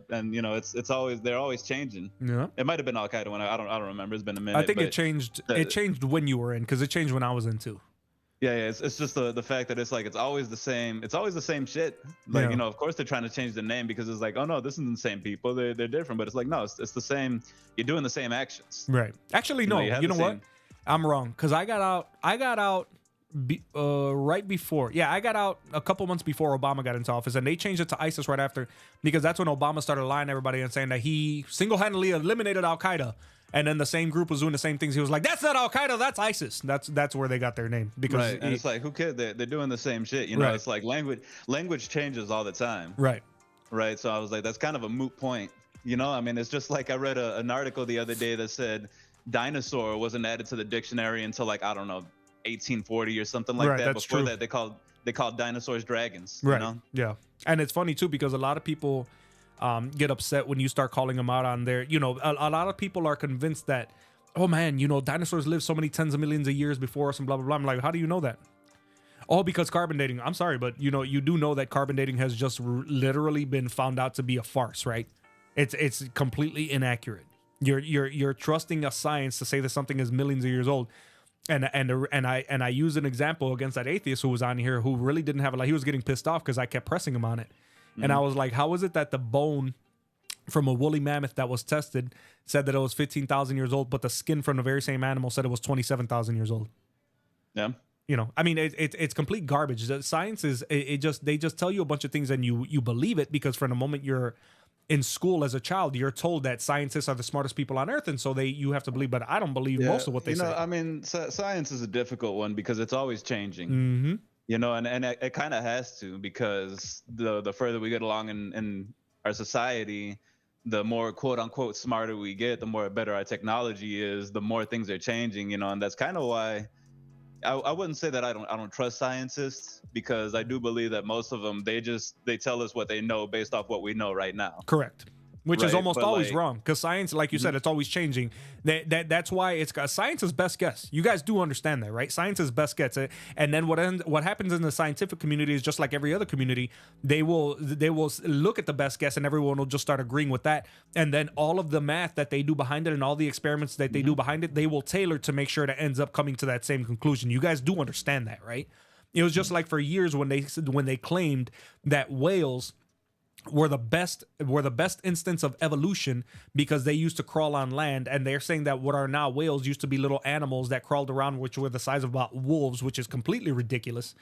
[SPEAKER 2] And, you know, it's always, they're always changing.
[SPEAKER 1] Yeah.
[SPEAKER 2] It might have been Al-Qaeda when I don't remember. It's been a minute.
[SPEAKER 1] I think it changed. It changed when you were in, because it changed when I was in too.
[SPEAKER 2] Yeah, it's just the fact that it's like it's always the same shit. Like, you know, of course they're trying to change the name because it's like, oh no, this isn't the same people, they're different, but it's like, no, it's the same. You're doing the same actions.
[SPEAKER 1] Right. Actually, no. You know what? I'm wrong, because I got out right before. Yeah, I got out a couple months before Obama got into office, and they changed it to ISIS right after, because that's when Obama started lying to everybody and saying that he single-handedly eliminated Al-Qaeda. And then the same group was doing the same things. He was like, "That's not Al Qaeda, that's ISIS." That's where they got their name. Because
[SPEAKER 2] and it's like, who cares? They're doing the same shit. You know, it's like language changes all the time.
[SPEAKER 1] Right.
[SPEAKER 2] Right. So I was like, that's kind of a moot point. You know, I mean, it's just like I read an article the other day that said dinosaur wasn't added to the dictionary until like, I don't know, 1840 or something like that.
[SPEAKER 1] That's
[SPEAKER 2] Before
[SPEAKER 1] true.
[SPEAKER 2] that, they called dinosaurs dragons.
[SPEAKER 1] Right.
[SPEAKER 2] You know?
[SPEAKER 1] Yeah. And it's funny too, because a lot of people get upset when you start calling them out on their, you know, a lot of people are convinced that, oh man, you know, dinosaurs lived so many tens of millions of years before us and blah, blah, blah. I'm like, how do you know that? Oh, because carbon dating. I'm sorry, but you know, you do know that carbon dating has just literally been found out to be a farce, right? It's completely inaccurate. You're trusting a science to say that something is millions of years old. And I use an example against that atheist who was on here, who really didn't have he was getting pissed off because I kept pressing him on it. And I was like, how is it that the bone from a woolly mammoth that was tested said that it was 15,000 years old, but the skin from the very same animal said it was 27,000 years old?
[SPEAKER 2] Yeah.
[SPEAKER 1] You know, I mean, it's complete garbage. Science is, they just tell you a bunch of things and you believe it, because from the moment you're in school as a child, you're told that scientists are the smartest people on earth. And so you have to believe, but I don't believe most of what they say.
[SPEAKER 2] I mean, science is a difficult one because it's always changing.
[SPEAKER 1] Mm-hmm.
[SPEAKER 2] You know, and it kind of has to, because the further we get along in our society, the more quote unquote smarter we get, the more better our technology is, the more things are changing, you know, and that's kind of why I wouldn't say that I don't trust scientists, because I do believe that most of them, they tell us what they know based off what we know right now.
[SPEAKER 1] Correct. Which is almost always
[SPEAKER 2] like,
[SPEAKER 1] wrong, because science, like you said, it's always changing. That's why it's science is best guess. You guys do understand that, right? Science is best guess. And then what happens in the scientific community is just like every other community. They will look at the best guess, and everyone will just start agreeing with that. And then all of the math that they do behind it and all the experiments that they do behind it, they will tailor to make sure it ends up coming to that same conclusion. You guys do understand that, right? It was just like for years when they claimed that whales were the best instance of evolution because they used to crawl on land, and they're saying that what are now whales used to be little animals that crawled around, which were the size of about wolves, which is completely ridiculous.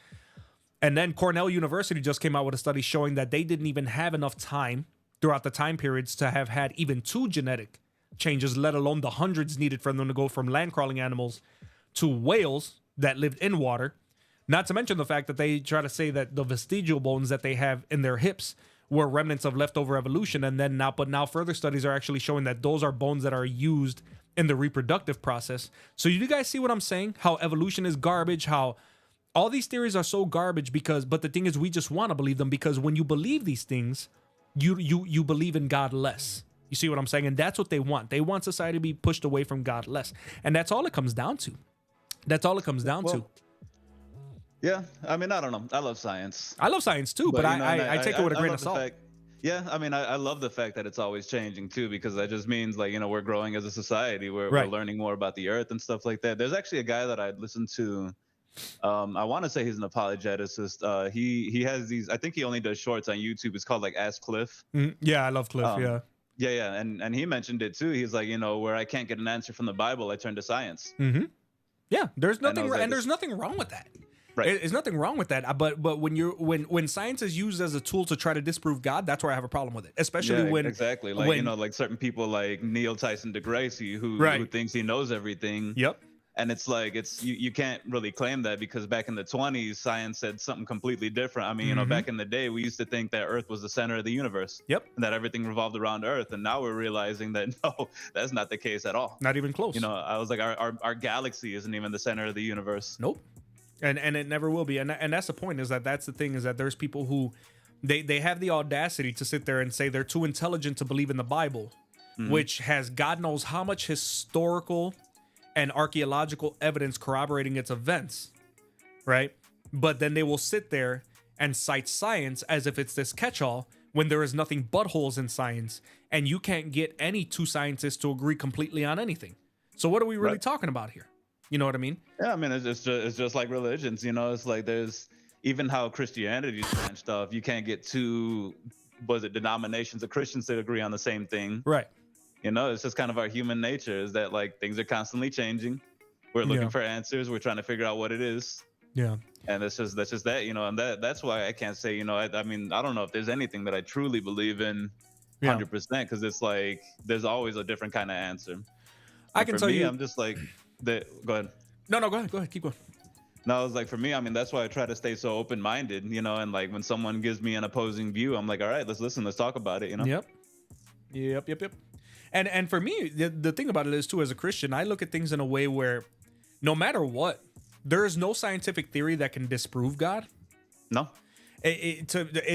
[SPEAKER 1] And then Cornell University just came out with a study showing that they didn't even have enough time throughout the time periods to have had even 2 genetic changes, let alone the hundreds needed for them to go from land crawling animals to whales that lived in water. Not to mention the fact that they try to say that the vestigial bones that they have in their hips were remnants of leftover evolution, and then now further studies are actually showing that those are bones that are used in the reproductive process. So you guys see what I'm saying? How evolution is garbage, how all these theories are so garbage, but the thing is, we just want to believe them, because when you believe these things, you believe in God less. You see what I'm saying? And that's what they want. They want society to be pushed away from God less. And that's all it comes down to. That's all it comes down to.
[SPEAKER 2] Yeah, I mean, I don't know. I love science.
[SPEAKER 1] I love science too, but I take it with a grain of salt.
[SPEAKER 2] Yeah, I mean, I love the fact that it's always changing too, because that just means, like, you know, we're growing as a society. We're learning more about the earth and stuff like that. There's actually a guy that I listened to. I want to say he's an apologeticist. He has these. I think he only does shorts on YouTube. It's called like Ask Cliff.
[SPEAKER 1] Yeah, I love Cliff.
[SPEAKER 2] Yeah, and he mentioned it too. He's like, you know, where I can't get an answer from the Bible, I turn to science.
[SPEAKER 1] Mm-hmm. Yeah, there's nothing, there's nothing wrong with that. Right. There's nothing wrong with that, but when science is used as a tool to try to disprove God, that's where I have a problem with it. Especially when
[SPEAKER 2] exactly, like, you know, like certain people like Neil Tyson deGrasse, who thinks he knows everything.
[SPEAKER 1] Yep.
[SPEAKER 2] And it's like, you can't really claim that, because back in the 20s, science said something completely different. I mean, you know, back in the day, we used to think that Earth was the center of the universe.
[SPEAKER 1] Yep.
[SPEAKER 2] And that everything revolved around Earth. And now we're realizing that, no, that's not the case at all.
[SPEAKER 1] Not even close.
[SPEAKER 2] You know, I was like, our galaxy isn't even the center of the universe.
[SPEAKER 1] Nope. And it never will be. And that's the point, is that's the thing, is that there's people who they have the audacity to sit there and say they're too intelligent to believe in the Bible, which has God knows how much historical and archaeological evidence corroborating its events, right? But then they will sit there and cite science as if it's this catch-all, when there is nothing but holes in science, and you can't get any two scientists to agree completely on anything. So what are we really talking about here? You know what I mean?
[SPEAKER 2] Yeah, I mean, it's just like religions, you know. It's like, there's even how Christianity is branched off. You can't get two, denominations of Christians that agree on the same thing.
[SPEAKER 1] Right.
[SPEAKER 2] You know, it's just kind of our human nature, is that like things are constantly changing. We're looking for answers. We're trying to figure out what it is.
[SPEAKER 1] Yeah.
[SPEAKER 2] And that's just that, you know, and that's why I can't say, you know, I mean, I don't know if there's anything that I truly believe in 100%, because it's like, there's always a different kind of answer.
[SPEAKER 1] I can tell you,
[SPEAKER 2] I'm just like, go ahead.
[SPEAKER 1] No, go ahead. Keep going.
[SPEAKER 2] No, it's like, for me, I mean, that's why I try to stay so open-minded, you know, and like when someone gives me an opposing view, I'm like, all right, let's listen, let's talk about it, you know?
[SPEAKER 1] Yep. And for me, the thing about it is too, as a Christian, I look at things in a way where no matter what, there is no scientific theory that can disprove God.
[SPEAKER 2] No.
[SPEAKER 1] It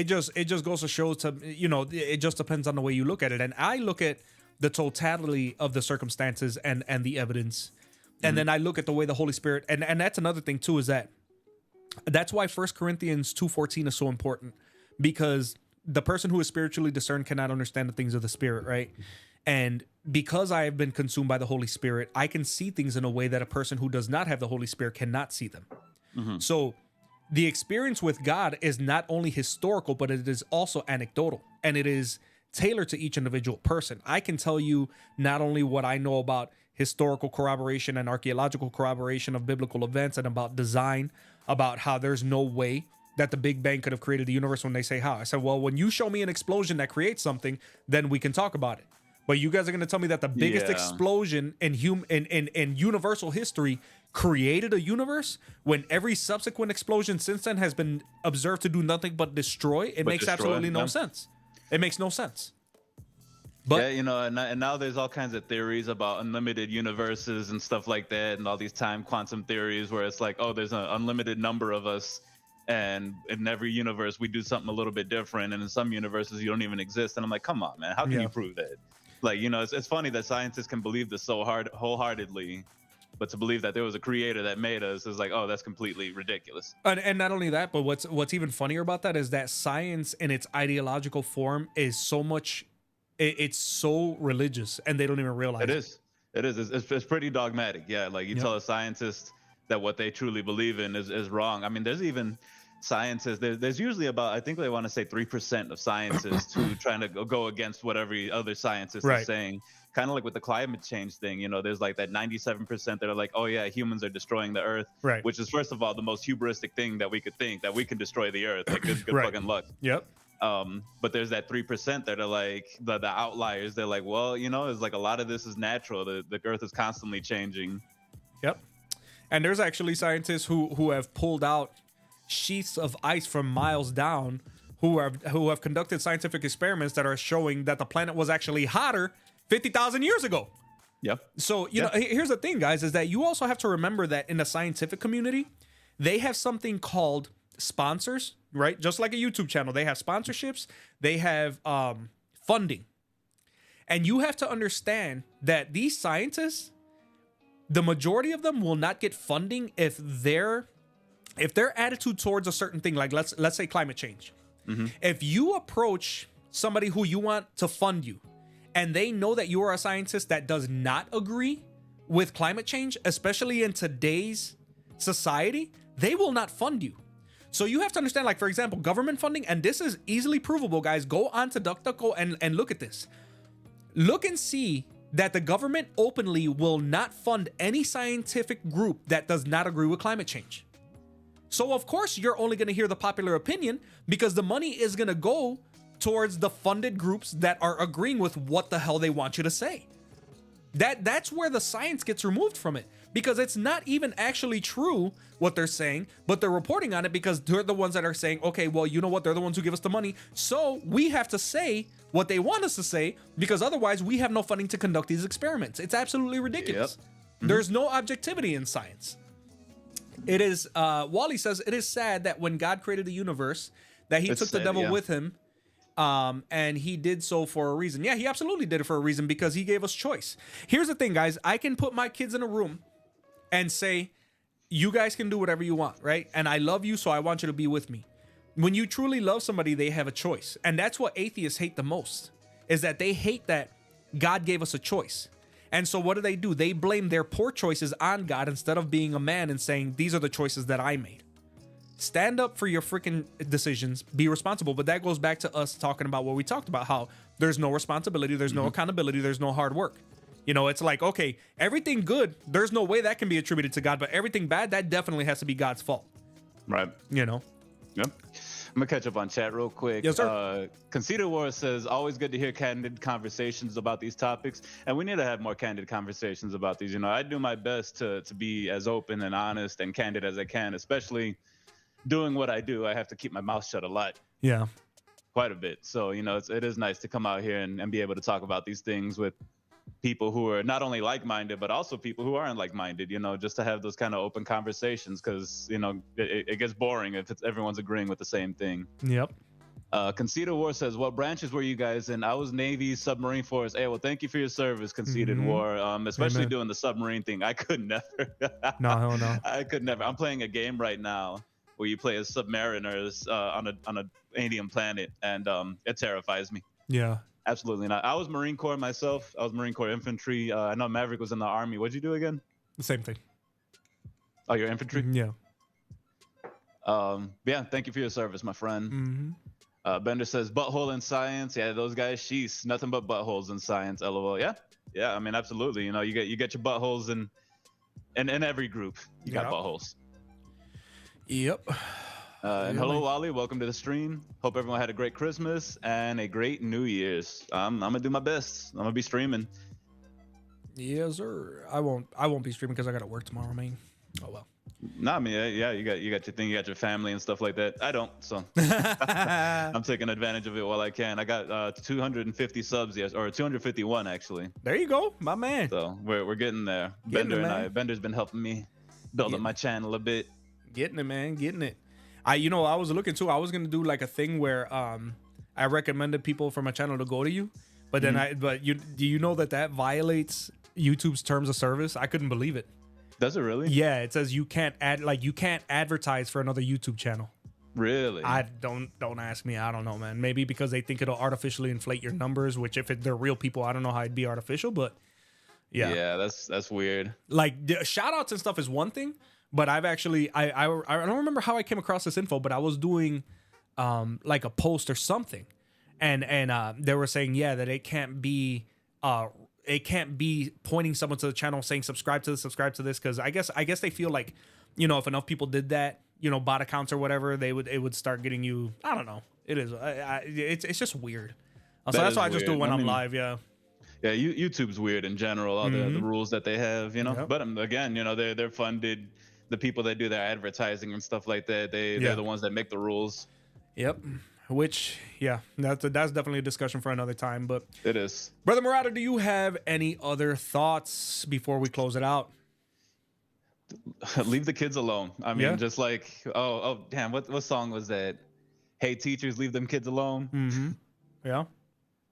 [SPEAKER 1] just goes to show, to, you know, it just depends on the way you look at it. And I look at the totality of the circumstances and the evidence. And then I look at the way the Holy Spirit, and that's another thing too, is that's why 1 Corinthians 2:14 is so important, because the person who is spiritually discerned cannot understand the things of the Spirit, right? And because I have been consumed by the Holy Spirit, I can see things in a way that a person who does not have the Holy Spirit cannot see them. So the experience with God is not only historical, but it is also anecdotal, and it is tailored to each individual person. I can tell you not only what I know about historical corroboration and archaeological corroboration of biblical events, and about design, about how there's no way that the Big Bang could have created the universe. When they say how, I said, well, when you show me an explosion that creates something, then we can talk about it. But you guys are going to tell me that the biggest explosion in universal history created a universe, when every subsequent explosion since then has been observed to do nothing but destroy? It makes absolutely no sense. It makes no sense. But
[SPEAKER 2] yeah, you know, and now there's all kinds of theories about unlimited universes and stuff like that, and all these time quantum theories where it's like, oh, there's an unlimited number of us, and in every universe we do something a little bit different, and in some universes you don't even exist. And I'm like, come on, man, how can you prove that? Like, you know, it's funny that scientists can believe this so wholeheartedly, but to believe that there was a creator that made us is like, oh, that's completely ridiculous.
[SPEAKER 1] And not only that, but what's even funnier about that is that science in its ideological form is so much, it's so religious, and they don't even realize it.
[SPEAKER 2] It is. It's pretty dogmatic. Yeah, like you tell a scientist that what they truly believe in is wrong. I mean, there's even scientists, there's usually about, I think they want to say 3% of scientists who trying to go against what every other scientist is saying. Kind of like with the climate change thing, you know, there's like that 97% that are like, oh yeah, humans are destroying the earth, which is, first of all, the most hubristic thing that we could think, that we can destroy the earth. Like, good fucking luck. But there's that 3% that are like the outliers. They're like, well, you know, it's like a lot of this is natural. The earth is constantly changing.
[SPEAKER 1] And there's actually scientists who have pulled out sheets of ice from miles down, who have conducted scientific experiments that are showing that the planet was actually hotter 50,000 years ago. So, you know, here's the thing, guys, is that you also have to remember that in the scientific community, they have something called sponsors, right? Just like a YouTube channel, they have sponsorships, they have funding. And you have to understand that these scientists, the majority of them will not get funding if their attitude towards a certain thing, like let's say climate change. If you approach somebody who you want to fund you, and they know that you are a scientist that does not agree with climate change, especially in today's society, they will not fund you. So you have to understand, like, for example, government funding, and this is easily provable, guys. Go on to DuckDuckGo and look at this. Look and see that the government openly will not fund any scientific group that does not agree with climate change. So of course you're only going to hear the popular opinion, because the money is going to go towards the funded groups that are agreeing with what the hell they want you to say. That's where the science gets removed from it, because it's not even actually true what they're saying, but they're reporting on it because they're the ones that are saying, okay, well, you know what? They're the ones who give us the money. So we have to say what they want us to say, because otherwise we have no funding to conduct these experiments. It's absolutely ridiculous. Yep. There's no objectivity in science. It is, Wally says, it is sad that when God created the universe, that he took the devil with him. And he did so for a reason. Yeah, he absolutely did it for a reason, because he gave us choice. Here's the thing, guys. I can put my kids in a room and say, you guys can do whatever you want, right? And I love you, so I want you to be with me. When you truly love somebody, they have a choice. And that's what atheists hate the most, is that they hate that God gave us a choice. And so what do? They blame their poor choices on God instead of being a man and saying, these are the choices that I made. Stand up for your freaking decisions, be responsible. But that goes back to us talking about what we talked about, how there's no responsibility, there's no accountability, there's no hard work. You know, it's like, okay, everything good, there's no way that can be attributed to God, but everything bad, that definitely has to be God's fault.
[SPEAKER 2] Right.
[SPEAKER 1] You know?
[SPEAKER 2] Yep. I'm gonna catch up on chat real quick.
[SPEAKER 1] Yes, sir.
[SPEAKER 2] Conceited War says, always good to hear candid conversations about these topics. And we need to have more candid conversations about these. You know, I do my best to be as open and honest and candid as I can, especially doing what I do. I have to keep my mouth shut a lot.
[SPEAKER 1] Yeah.
[SPEAKER 2] Quite a bit. So, you know, it is nice to come out here and be able to talk about these things with people who are not only like-minded, but also people who aren't like-minded, you know, just to have those kind of open conversations, because, you know, it gets boring if everyone's agreeing with the same thing.
[SPEAKER 1] Yep.
[SPEAKER 2] Conceited War says, what branches were you guys in? I was Navy, submarine force. Hey, well, thank you for your service, Conceited War. Especially doing the submarine thing. I could never.
[SPEAKER 1] No.
[SPEAKER 2] I could never. I'm playing a game right now where you play as submariners on an alien planet, and it terrifies me.
[SPEAKER 1] Yeah.
[SPEAKER 2] Absolutely not. I was Marine Corps myself. I was Marine Corps infantry. I know Maverick was in the Army. What'd you do again?
[SPEAKER 1] The same thing.
[SPEAKER 2] Oh, you're infantry?
[SPEAKER 1] Yeah.
[SPEAKER 2] Yeah, thank you for your service, my friend. Bender says, butthole in science. Yeah, those guys, sheesh, nothing but buttholes in science, LOL. Yeah, I mean, absolutely. You know, you get your buttholes in every group. You got buttholes.
[SPEAKER 1] Yep.
[SPEAKER 2] And hello, Wally. Welcome to the stream. Hope everyone had a great Christmas and a great New Year's. I'm gonna do my best. I'm gonna be streaming.
[SPEAKER 1] Yes, sir. I won't be streaming because I gotta work tomorrow, man. Oh well.
[SPEAKER 2] Nah, I mean, yeah, you got your thing, you got your family and stuff like that. I don't, so I'm taking advantage of it while I can. I got 250 subs, yes, or 251 actually.
[SPEAKER 1] There you go, my man.
[SPEAKER 2] So we're getting there. Bender's been helping me build up my channel a bit.
[SPEAKER 1] Getting it, man, getting it. I was looking too. I was gonna do like a thing where I recommended people from my channel to go to you, but then do you know that violates YouTube's terms of service? I couldn't believe it.
[SPEAKER 2] Does it really?
[SPEAKER 1] Yeah, it says you can't advertise for another YouTube channel.
[SPEAKER 2] Really?
[SPEAKER 1] I don't ask me. I don't know, man. Maybe because they think it'll artificially inflate your numbers, which if they're real people, I don't know how it'd be artificial, but yeah.
[SPEAKER 2] Yeah, that's weird.
[SPEAKER 1] Like shout outs and stuff is one thing, but I've actually I don't remember how I came across this info, but I was doing like a post or something, and they were saying that it can't be pointing someone to the channel saying subscribe to this, because I guess they feel like, you know, if enough people did that, you know, bot accounts or whatever, it would start getting you. I don't know. It is. It's just weird. So that's why I just do it when I'm live. Yeah.
[SPEAKER 2] Yeah, YouTube's weird in general. All the rules that they have, you know. Yep. But again, you know, they're funded. The people that do their advertising and stuff like that, they're the ones that make the rules.
[SPEAKER 1] Yep. Which, that's definitely a discussion for another time. But
[SPEAKER 2] it is.
[SPEAKER 1] Brother Murata, do you have any other thoughts before we close it out?
[SPEAKER 2] Leave the kids alone. I mean, just like, oh, damn, what song was that? Hey, teachers, leave them kids alone.
[SPEAKER 1] Mm-hmm. Yeah.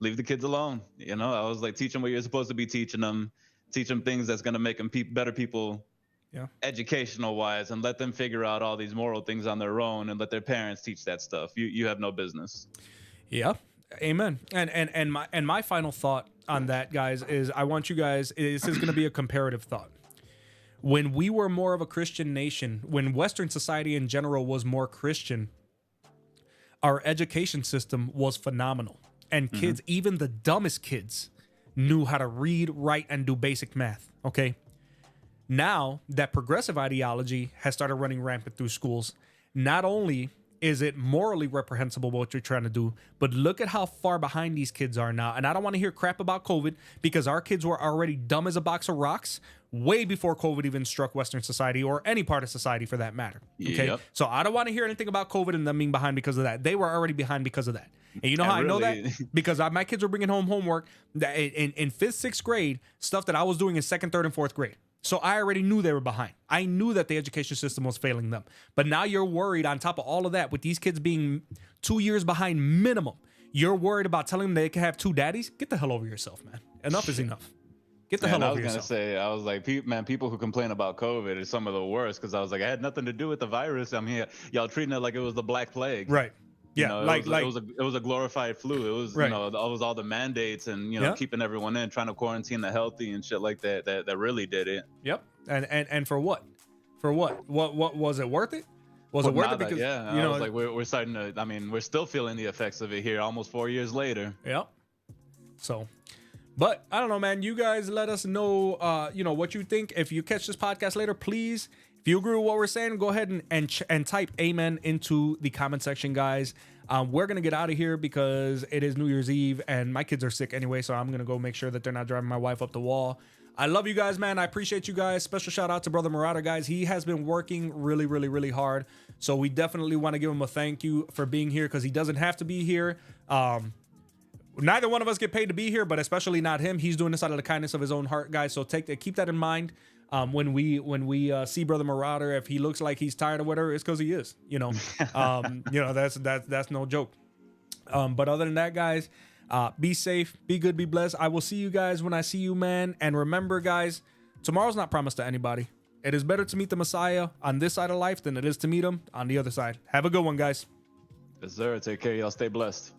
[SPEAKER 2] Leave the kids alone. You know, I was like, teach them what you're supposed to be teaching them. Teach them things that's going to make them better people. Yeah. Educational wise, and let them figure out all these moral things on their own, and let their parents teach that stuff. You have no business.
[SPEAKER 1] Yeah. Amen. And my final thought on that, guys, is I want you guys, this is going to be a comparative thought. When we were more of a Christian nation, when Western society in general was more Christian, our education system was phenomenal. And kids, even the dumbest kids, knew how to read, write, and do basic math. Okay. Now that progressive ideology has started running rampant through schools, not only is it morally reprehensible what you're trying to do? But look at how far behind these kids are now. And I don't want to hear crap about COVID because our kids were already dumb as a box of rocks way before COVID even struck Western society or any part of society for that matter. Okay. Yep. So I don't want to hear anything about COVID and them being behind because of that. They were already behind because of that. And you know how I know that? Because my kids were bringing home homework that in 5th, 6th grade, stuff that I was doing in 2nd, 3rd, and 4th grade. So I already knew they were behind. I knew that the education system was failing them. But now you're worried on top of all of that with these kids being 2 years behind minimum. You're worried about telling them they can have 2 daddies? Get the hell over yourself, man. Enough is enough. Get the hell over yourself.
[SPEAKER 2] I was like, man, people who complain about COVID is some of the worst because I was like, I had nothing to do with the virus. I mean, y'all treating it like it was the Black Plague.
[SPEAKER 1] Right. Yeah,
[SPEAKER 2] it was a glorified flu. It was, right. It was all the mandates and keeping everyone in, trying to quarantine the healthy and shit like that. That really did it.
[SPEAKER 1] Yep. And for what? For what? What was it worth it? Was it worth it? Because
[SPEAKER 2] I was like, we're starting to. I mean, we're still feeling the effects of it here, almost 4 years later.
[SPEAKER 1] Yep. So, but I don't know, man. You guys let us know, what you think. If you catch this podcast later, please. If you agree with what we're saying, go ahead and type amen into the comment section, guys. We're going to get out of here because it is New Year's Eve and my kids are sick anyway. So I'm going to go make sure that they're not driving my wife up the wall. I love you guys, man. I appreciate you guys. Special shout out to Brother Marauder, guys. He has been working really, really, really hard. So we definitely want to give him a thank you for being here because he doesn't have to be here. Neither one of us get paid to be here, but especially not him. He's doing this out of the kindness of his own heart, guys. So keep that in mind. When we see Brother Marauder, if he looks like he's tired or whatever, it's because he is. That's no joke. But other than that, guys, be safe, be good, be blessed. I will see you guys when I see you, man. And remember, guys, tomorrow's not promised to anybody. It is better to meet the Messiah on this side of life than it is to meet him on the other side. Have a good one, guys.
[SPEAKER 2] Yes, sir. Take care. Y'all stay blessed.